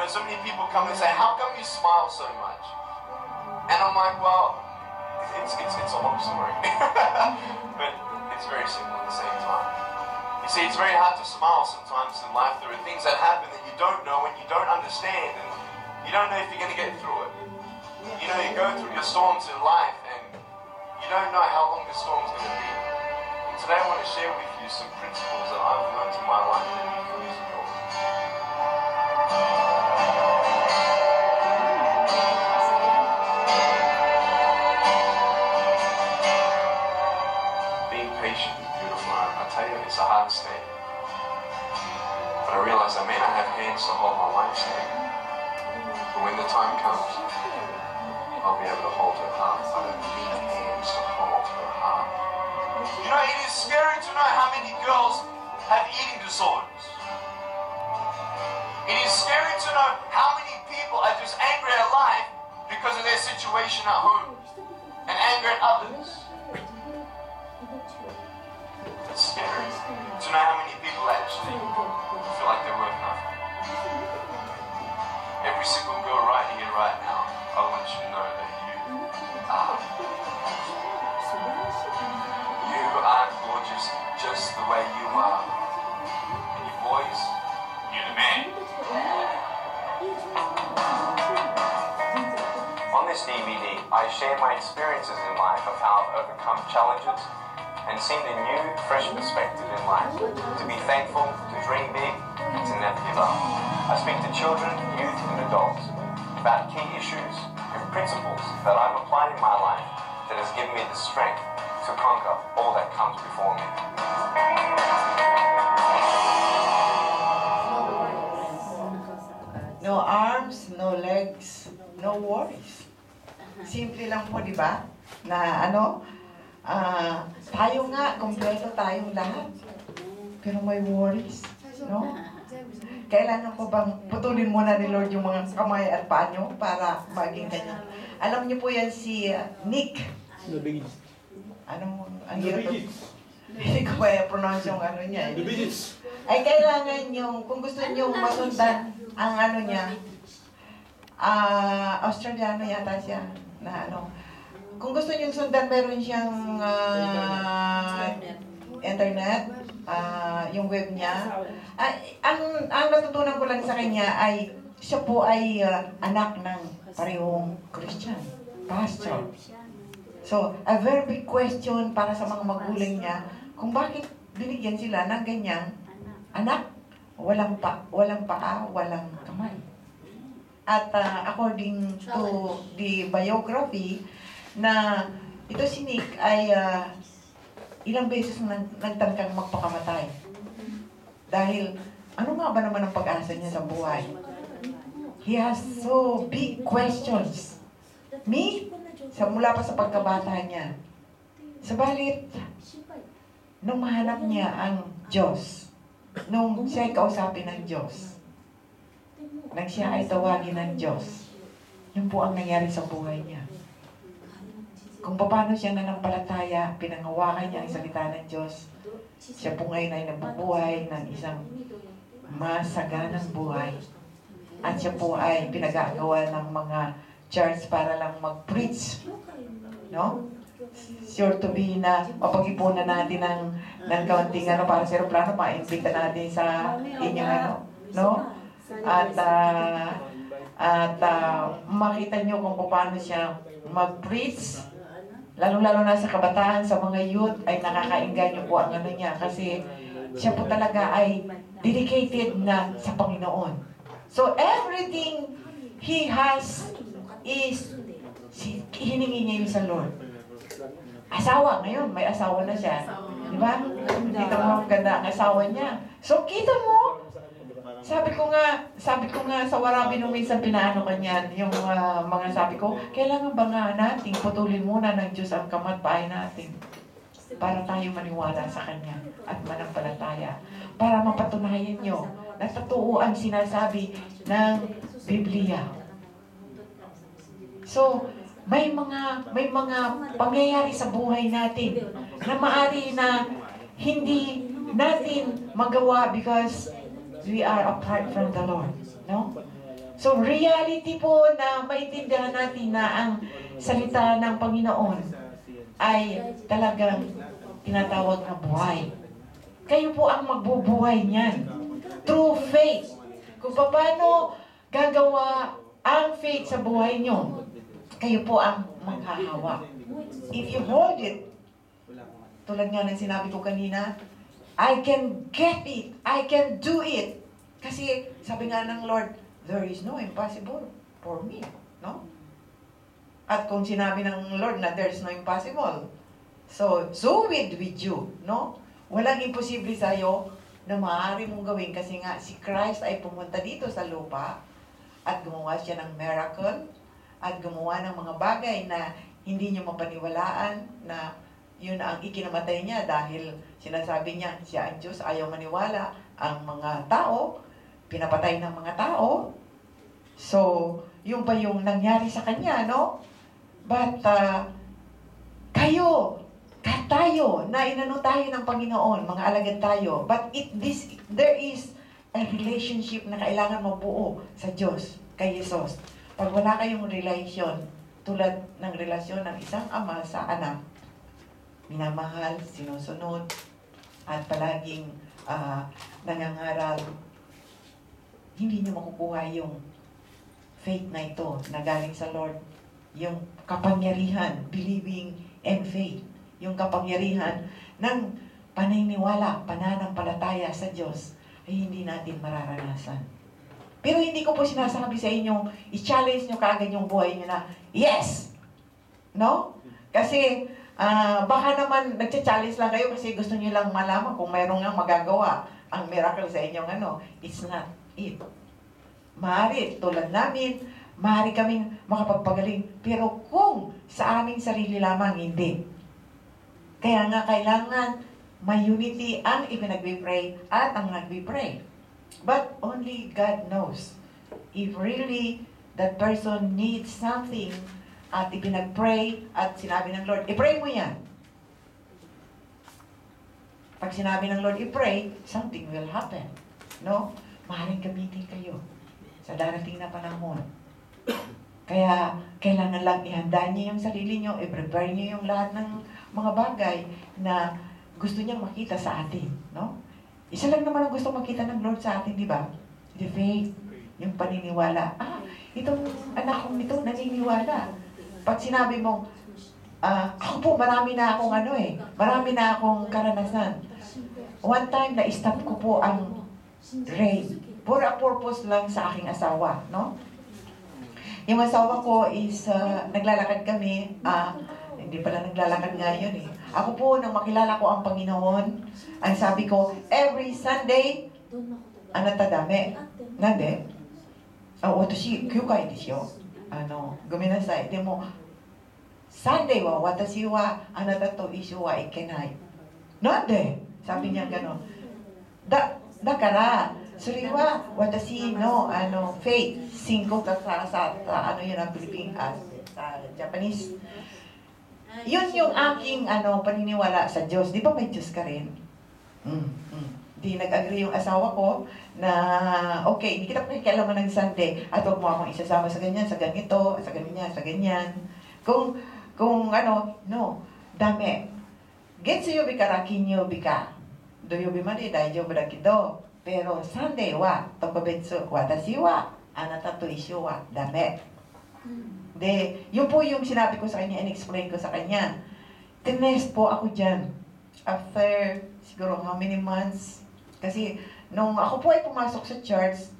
So many people come and say, how come you smile so much? And I'm like, well, it's a long story. But it's very simple at the same time. You see, it's very hard to smile sometimes in life. There are things that happen that you don't know and you don't understand, and you don't know if you're going to get through it. You know, you go through your storms in life and you don't know how long the storm's going to be. And today I want to share with you some principles that I've learned in my life that you can use in yours. It's the hardest thing. But I realize I may not have hands to hold my wife's hand, but when the time comes, I'll be able to hold her heart. I don't need hands to hold her heart. You know, it is scary to know how many girls have eating disorders. It is scary to know how many people are just angry at life because of their situation at home and angry at others. It's scary to know how many people actually feel like they're worth nothing. Every single girl right here, right now, I want you to know that you are. You are gorgeous just the way you are. And you boys, you're the man. On this DVD, I share my experiences in life of how I've overcome challenges and seen a new, fresh perspective in life. To be thankful, to dream big, and to never give up. I speak to children, youth, and adults about key issues and principles that I've applied in my life that has given me the strength to conquer all that comes before me. No arms, no legs, no worries. Simple lang po, di ba? Na ano, Tayo nga, kompleto tayong lahat. Pero may worries, no? Kailangan po bang putulin muna ni Lord yung mga kamay at paa nyo para maging kanya? Alam niyo po yan si Nick. Ano hirap to? Hindi ko kaya pronounce yung ano niya. The Bidgets. Ay kailangan yung, kung gusto niyo masundan ang ano niya, Australiano yata siya, na ano. Kung gusto niyo sundan, meron siyang internet, yung web niya. Ang natutunan ko lang sa kanya ay, siya po ay anak ng parehong Christian, pastor. So, a very big question para sa mga magulang niya, kung bakit binigyan sila ng ganyang anak, walang paa, walang kamay. At according to the biography, na ito si Nick ay ilang beses nagtangkang magpakamatay. Dahil, ano nga ba naman ang pag-asa niya sa buhay? He has so big questions. Mula pa sa pagkabata niya. Sabalit, nung mahanap niya ang Diyos, nung siya ay kausapin ng Diyos, nang siya ay tawagin ng Diyos, yun po ang nangyari sa buhay niya. Kung paano siya nanampalataya, pinangawakan niya ang salita ng Diyos, siya po ngayon ay nabubuhay ng isang masaganang buhay. At siya po ay pinagagawa ng mga church para lang mag-preach. No? Sure to be na mapag-ipunan natin ng kaunting ano para sa aeroplano, ma-invita natin sa inyong ano. No? At makita nyo kung paano siya mag-preach. Lalo-lalo na sa kabataan, sa mga youth, ay nakakainggan nyo po ang ano niya. Kasi siya po talaga ay dedicated na sa Panginoon. So everything he has is hiningi niya yun sa Lord. Asawa ngayon, may asawa na siya. Di ba? Kita mo ang ganda ang asawa niya. So kita mo, sabi ko nga sa Warabi nung minsan pinaano kanya, yung mga sabi ko, kailangan ba nga natin putulin muna ng Diyos ang kamatpaay natin para tayo maniwala sa Kanya at manampalataya. Para mapatunayan nyo na totoo ang sinasabi ng Biblia. So, may mga pangyayari sa buhay natin na maari na hindi natin magawa because we are apart from the Lord. No? So, reality po na maintindihan natin na ang salita ng Panginoon ay talagang tinatawag na buhay. Kayo po ang magbubuhay niyan. Through faith. Kung paano gagawa ang faith sa buhay niyo, kayo po ang maghahawa. If you hold it, tulad nga ng sinabi ko kanina, I can get it. I can do it. Kasi sabi nga ng Lord, there is no impossible for me. No? At kung sinabi ng Lord na there is no impossible, so with you. No? Walang imposible sa'yo na maaari mong gawin kasi nga si Christ ay pumunta dito sa lupa at gumawa siya ng miracle at gumawa ng mga bagay na hindi niyo mapaniwalaan na yun ang ikinamatay niya dahil sinasabi niya, siya ang Diyos, ayaw maniwala ang mga tao, pinapatay ng mga tao. So, yun pa yung nangyari sa kanya, no? But, tayo, na inano tayo ng Panginoon, mga alagad tayo. But there is a relationship na kailangan mabuo sa Diyos, kay Jesus. Pag wala kayong relasyon, tulad ng relasyon ng isang ama sa anak, minamahal, sinusunod, at palaging nangangaral, hindi niyo makukuha yung faith na ito na galing sa Lord. Yung kapangyarihan, believing and faith. Yung kapangyarihan ng paniniwala, pananampalataya sa Diyos ay hindi natin mararanasan. Pero hindi ko po sinasabi sa inyo, i-challenge nyo kaagad yung buhay nyo na, yes! No? Kasi, baka naman nagcha-challenge lang kayo kasi gusto nyo lang malaman kung mayroong nga magagawa ang miracle sa inyong ano. It's not it. Maaari, tulad namin, maaari kaming makapagpagaling. Pero kung sa aming sarili lamang, hindi. Kaya nga kailangan may unity ang ipinagpipray at ang nagpipray. But only God knows if really that person needs something at ipinagpray at sinabi ng Lord, i-pray mo yan. Pag sinabi ng Lord, i-pray, something will happen. No? Maaaring gamitin kayo sa darating na panahon. Kaya, kailangan lang ihanda niyo yung sarili niyo, i-prepare niyo yung lahat ng mga bagay na gusto niyang makita sa atin. No? Isa lang naman ang gusto makita ng Lord sa atin, di ba? The faith, yung paniniwala. Itong anak kong ito, naniniwala. Pag sinabi mo, ako po, marami na akong karanasan. One time, na-stop ko po ang rain. For a purpose lang sa aking asawa, no? Yung asawa ko is, naglalakad kami, hindi pala naglalakad ngayon eh. Ako po, nang makilala ko ang Panginoon, ang sabi ko, every Sunday, anatadame, nande, watashi, kyukai desyo. Gomenasai, demo, Sunday wa, watashi wa, anata to isyo wa ikenai. Nande? Sabi niya gano'n. Dakara, suri wa, watashi no, faith, 5 sa yun ang sa Japanese. Yun yung aking paniniwala sa Diyos. Di ba may Diyos ka rin? Di nag-agree yung asawa ko na, okay, hindi kita pakikialaman ng Sunday at huwag mo akong isasama sa ganyan, sa ganito, sa ganyan, sa ganyan. Kung no, dame. Getsu yobi kara kinyo bika. Doyobi made daijoubu da kedo. Pero Sunday wa tokobetsu, watashi wa anata to isyo wa dame. De, yun po yung sinabi ko sa kanya, in-explain ko sa kanya. Tinest po ako dyan. After, siguro how many months? Kasi, nung ako po ay pumasok sa church,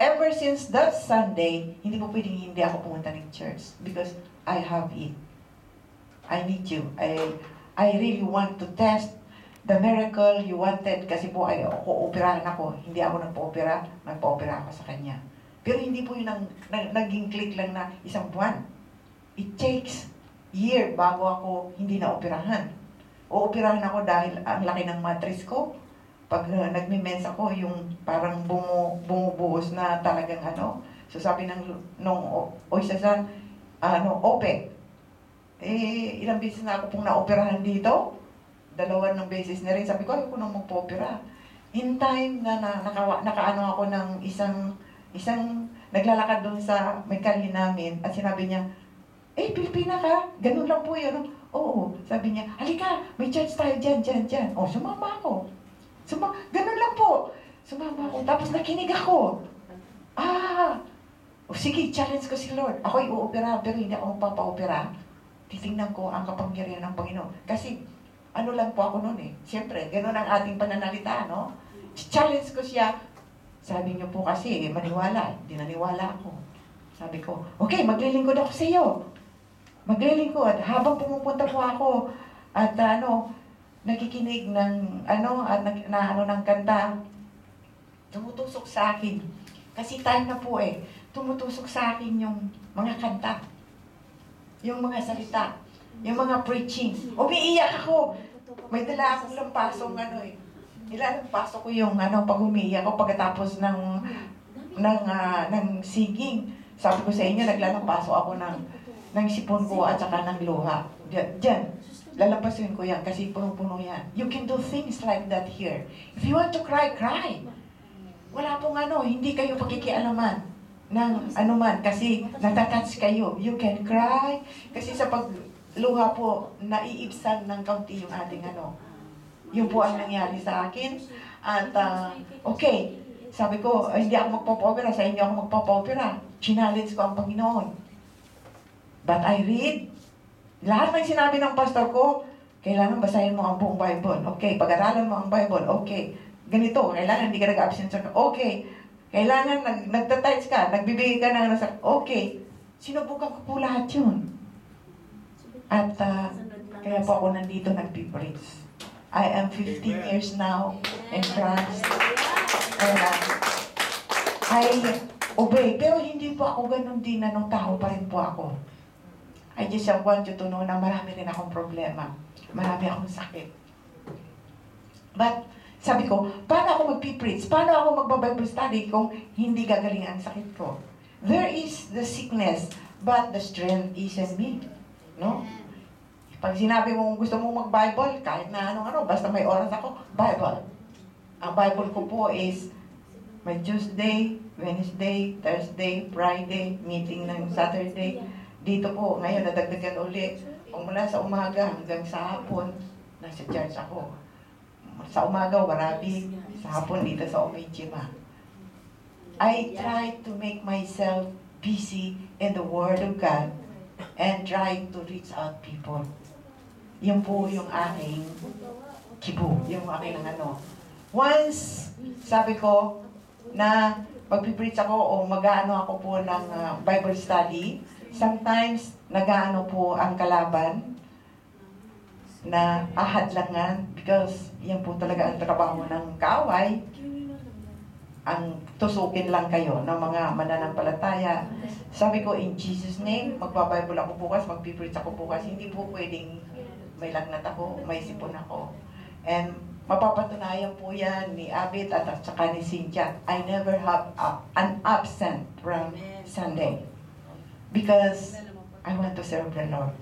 ever since that Sunday, hindi po pwedeng hindi ako pumunta ng church. Because I have it. I need you. I really want to test the miracle you wanted. Kasi po ay operahan ako. Hindi ako nagpa-opera ako sa kanya. Pero hindi po yun naging click lang na isang buwan. It takes year bago ako hindi na operahan. Ooperahan ako dahil ang laki ng mattress ko. Pag nagme-mens ako, yung parang bumubuhos na talagang So sabi nung Oisa-san, ope. Ilang beses na ako pong na-operahan dito. 2 beses na rin. Sabi ko, ayaw ko nang magpo-opera. In time na nakaano ako ng isang naglalakad doon sa may kalye namin at sinabi niya, Pilipina ka? Ganun lang po yun. Oo. Sabi niya, halika, may church tayo dyan. Sumama ako. Ganun lang po. Sumama ako. Tapos nakinig ako. Sige, challenge ko si Lord. Ako'y uopera, pero hindi ako magpapa-opera. Titingnan ko ang kapangyarihan ng Panginoon. Kasi, lang po ako noon eh. Siyempre, ganun ang ating pananalita, no? Challenge ko siya. Sabi niyo po kasi, maniwala. Hindi naniwala ako. Sabi ko, okay, maglilingkod ako sa iyo. Maglilingkod. Habang pumupunta po ako, at nakikinig ng, ng kanta, tumutusok sa akin. Kasi time na po eh, tumutusok sa akin yung mga kanta. Yung mga salita. Yung mga preaching. Umiiyak ako. May dala akong lampasong Ilalampas ko yung pag umiiyak ako pagkatapos ng singing. Sabi ko sa inyo, naglalampaso ako ng sipon ko at saka ng luha. Diyan. Lalampasin ko yan kasi puno-puno yan. You can do things like that here. If you want to cry, cry. Wala pong hindi kayo pakikialaman ng anuman kasi natatouch kayo. You can cry kasi sa pagluha po, naiibsan ng kaunti yung ating Yun po ang nangyari sa akin. At, okay, sabi ko, hindi ako magpapa-opera, sa inyo ako magpapa-opera. Challenge ko ang Panginoon. But I read, lahat ng sinabi ng pastor ko, kailangan basahin mo ang buong Bible. Okay, pag-aralan mo ang Bible. Okay, ganito, kailangan hindi ka nag-absent sa okay, kailangan nagtatides ka, nagbibigay ka ng okay, sinubukan ko po lahat yun. At, kaya po ako nandito nagpipreach. I am 15 years now in France. I obey. Pero hindi po ako ganun din tao pa rin po ako. I just want you to know na marami rin akong problema. Marami akong sakit. But, sabi ko, paano ako magpipreach? Paano ako magbabible study kung hindi gagaling ang sakit ko? There is the sickness, but the strength is in me. No? Pag sinabi mo gusto mong mag-Bible, kahit na ano, basta may oras ako, Bible. Ang Bible ko po is may Tuesday, Wednesday, Thursday, Friday, meeting ng Saturday. Dito po, ngayon nadagdagan ulit. Mula sa umaga hanggang sa hapon, nasa church ako. Sa umaga, Warabi. Sa hapon, dito sa Omijima. I try to make myself busy in the Word of God and try to reach out people. Yun po yung aking kibo, yung aking ano. Once, sabi ko, na magpipreach ako o mag-aano ako po ng Bible study, sometimes, nag-aano po ang kalaban na ahadlangan because yan po talaga ang trabaho ng kaaway. Ang tusukin lang kayo ng mga mananampalataya. Sabi ko, in Jesus' name, magbabible ako bukas, magpipreach ako bukas. Hindi po pwedeng may lagnat ako, may sipon ako. And mapapatunayan po yan ni Abit at saka ni Cynthia. I never have an absent from Sunday. Because I want to serve the Lord.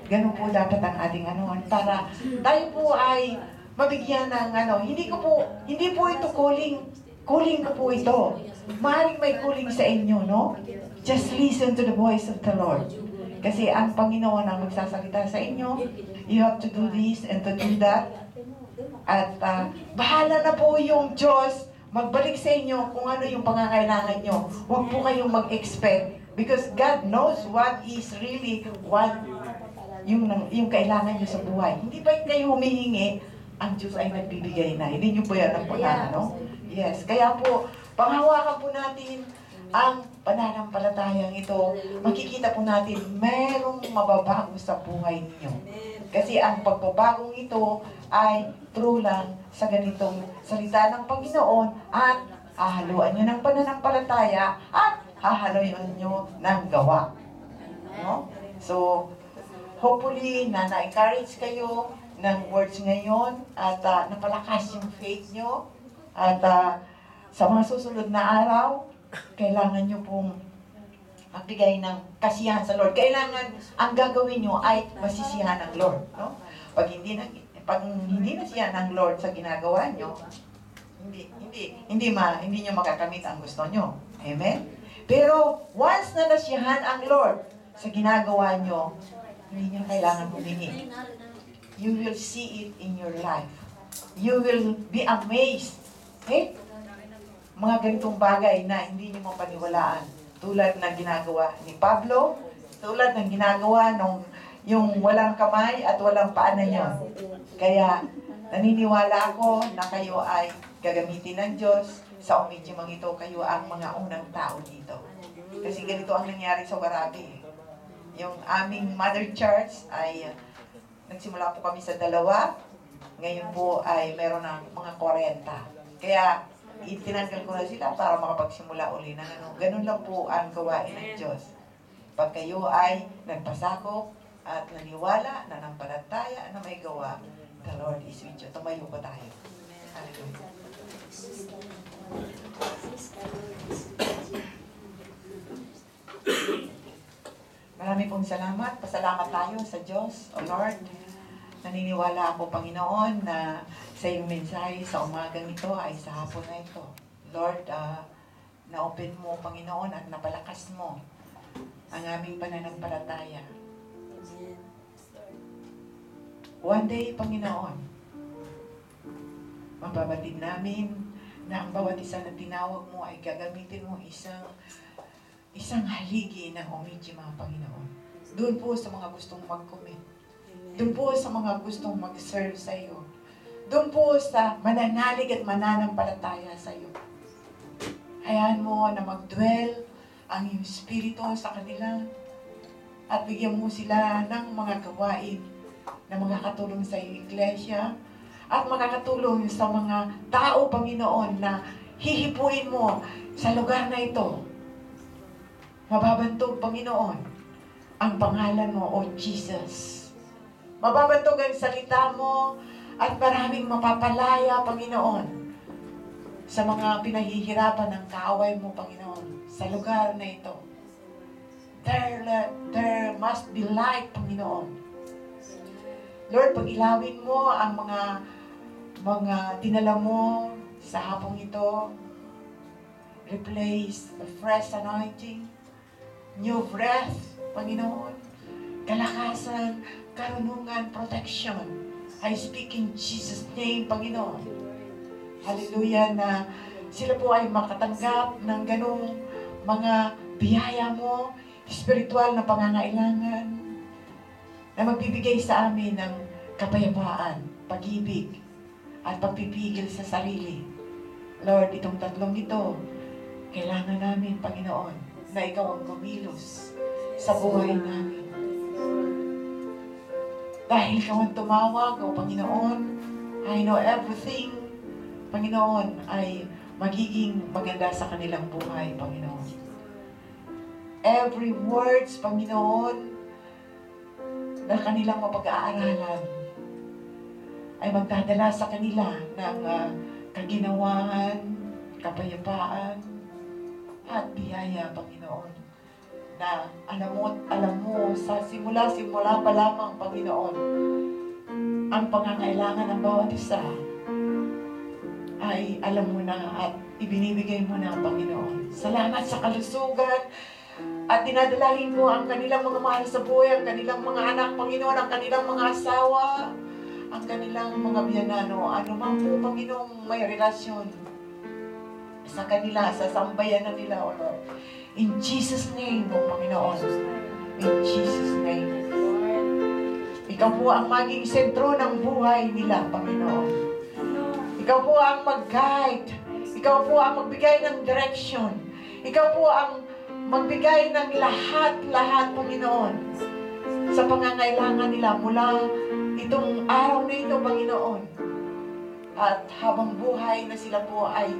Ganun po dapat ang ating ano, para tayo po ay mabigyan ng ano, hindi po ito calling ko po ito. Maaaring may calling sa inyo, no? Just listen to the voice of the Lord. Kasi ang Panginoon ang magsasalita sa inyo, you have to do this and to do that. At bahala na po yung Diyos magbalik sa inyo kung ano yung pangangailangan nyo. Huwag po kayong mag-expect because God knows what is really yung kailangan nyo sa buhay. Hindi pa kayo humihingi, ang Diyos ay nagbibigay na. Hindi nyo po yan ang no? Yes. Kaya po, panghawakan po natin ang pananampalatayang ito. Makikita po natin, merong mababago sa buhay ninyo. Kasi ang pagbabagong ito ay true lang sa ganitong salita ng Panginoon at hahaluan nyo ng pananampalataya at hahaluan nyo ng gawa. No? So, hopefully, na-encourage kayo ng words ngayon at napalakas yung faith nyo. At sa mga susunod na araw, kailangan nyo pong magbigay ng kasiyahan sa Lord. Kailangan ang gagawin nyo ay masisiyahan ng Lord. No? Pag hindi nasiyahan ng Lord sa ginagawa nyo, hindi nyo makakamit ang gusto nyo. Amen? Pero once na nasiyahan ang Lord sa ginagawa nyo, hindi nyo kailangan humingi. You will see it in your life. You will be amazed. Eh? Mga ganitong bagay na hindi nyo mapaniwalaan. Tulad ng ginagawa ni Pablo, tulad ng ginagawa nung yung walang kamay at walang paa na yun. Kaya naniniwala ako na kayo ay gagamitin ng Diyos. Sa Omijimang ito, kayo ang mga unang tao dito. Kasi ganito ang nangyari sa Warabi. Yung aming mother church ay nagsimula po kami sa 2. Ngayon po ay meron ng mga 40. Kaya itinanggal ko na sila para makapagsimula uli ng ano. Ganun lang po ang gawain ng Diyos. Pag kayo ay nagpasakop at naniwala, nanampalataya na may gawa, the Lord is with you. Tumayo pa tayo. Hallelujah. Marami pong salamat. Pasalamat tayo sa Diyos, O Lord. Naniniwala ako, Panginoon, na sa iyong mensahe sa umagang ito ay sa hapon na ito. Lord, na-open mo, Panginoon, at napalakas mo ang aming pananampalataya. One day, Panginoon, mababatid namin na ang bawat isa na tinawag mo ay gagamitin mo isang haligi ng Omijima, Panginoon. Doon po sa mga gustong mag-commit. Doon po sa mga gustong mag-serve sa iyo. Doon po sa mananalig at mananampalataya sa iyo. Hayaan mo na mag-dwell ang iyong spirito sa kanila at bigyan mo sila ng mga gawain na makakatulong sa iyong iglesia at makakatulong sa mga tao, Panginoon, na hihipuin mo sa lugar na ito. Mababantog, Panginoon, ang pangalan mo, O Jesus. Mababantog ang salita mo at maraming mapapalaya, Panginoon, sa mga pinahihirapan ng kaaway mo, Panginoon, sa lugar na ito. There must be light, Panginoon. Lord, pag-ilawin mo ang mga tinala mo sa hapong ito. Replace the fresh anointing, new breath, Panginoon, kalakasan, karunungan, protection. I speak in Jesus' name, Panginoon. Hallelujah, na sila po ay makatanggap ng ganong mga biyaya mo, spiritual na pangangailangan, na magbibigay sa amin ng kapayapaan, pag-ibig, at pagpipigil sa sarili. Lord, itong tatlong ito, kailangan namin, Panginoon, na ikaw ang kumilos sa buhay namin. Dahil ikaw ang tumawag, O Panginoon, I know everything, Panginoon, ay magiging maganda sa kanilang buhay, Panginoon. Every words, Panginoon, na kanilang mapag-aaralan ay magdadala sa kanila ng kaginawahan, kapayapaan, at biyaya, Panginoon. Na alam mo, sa simula pa lamang, Panginoon, ang pangangailangan ng bawat isa ay alam mo na at ibinibigay mo na, Panginoon. Salamat sa kalusugan at dinadalahin mo ang kanilang mga mahal sa buhay, ang kanilang mga anak, Panginoon, ang kanilang mga asawa, ang kanilang mga biyanano, anumang po, Panginoong may relasyon sa kanila, sa sambayanan nila, O Lord. In Jesus' name, O Panginoon. In Jesus' name. Ikaw po ang maging sentro ng buhay nila, Panginoon. Ikaw po ang mag-guide. Ikaw po ang magbigay ng direction. Ikaw po ang magbigay ng lahat-lahat, Panginoon, sa pangangailangan nila mula itong araw na ito, Panginoon. At habang buhay na sila po ay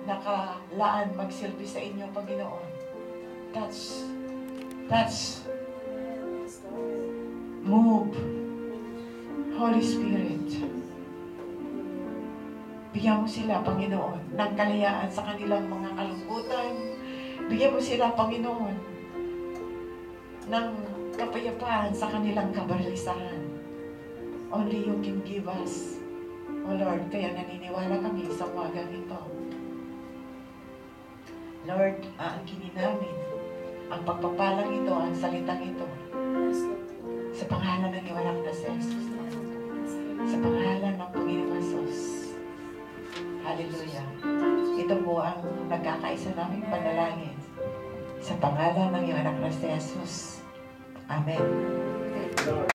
nakalaan magsilbi sa inyo, Panginoon. That's move, Holy Spirit. Bigyan mo sila, Panginoon, ng kalayaan sa kanilang mga kalungkutan. Bigyan mo sila, Panginoon, ng kapayapaan sa kanilang kabalisahan. Only you can give us, O Lord, kaya naniniwala kami sa wagang ito. Lord, aangkinin namin ang pagpapalang ito, ang salitang ito, sa pangalan ng iyong anak na si Jesus. Sa pangalan ng Panginoong Jesus. Hallelujah. Ito po ang nagkakaisa naming panalangin. Sa pangalan ng iyong anak na si Jesus. Amen.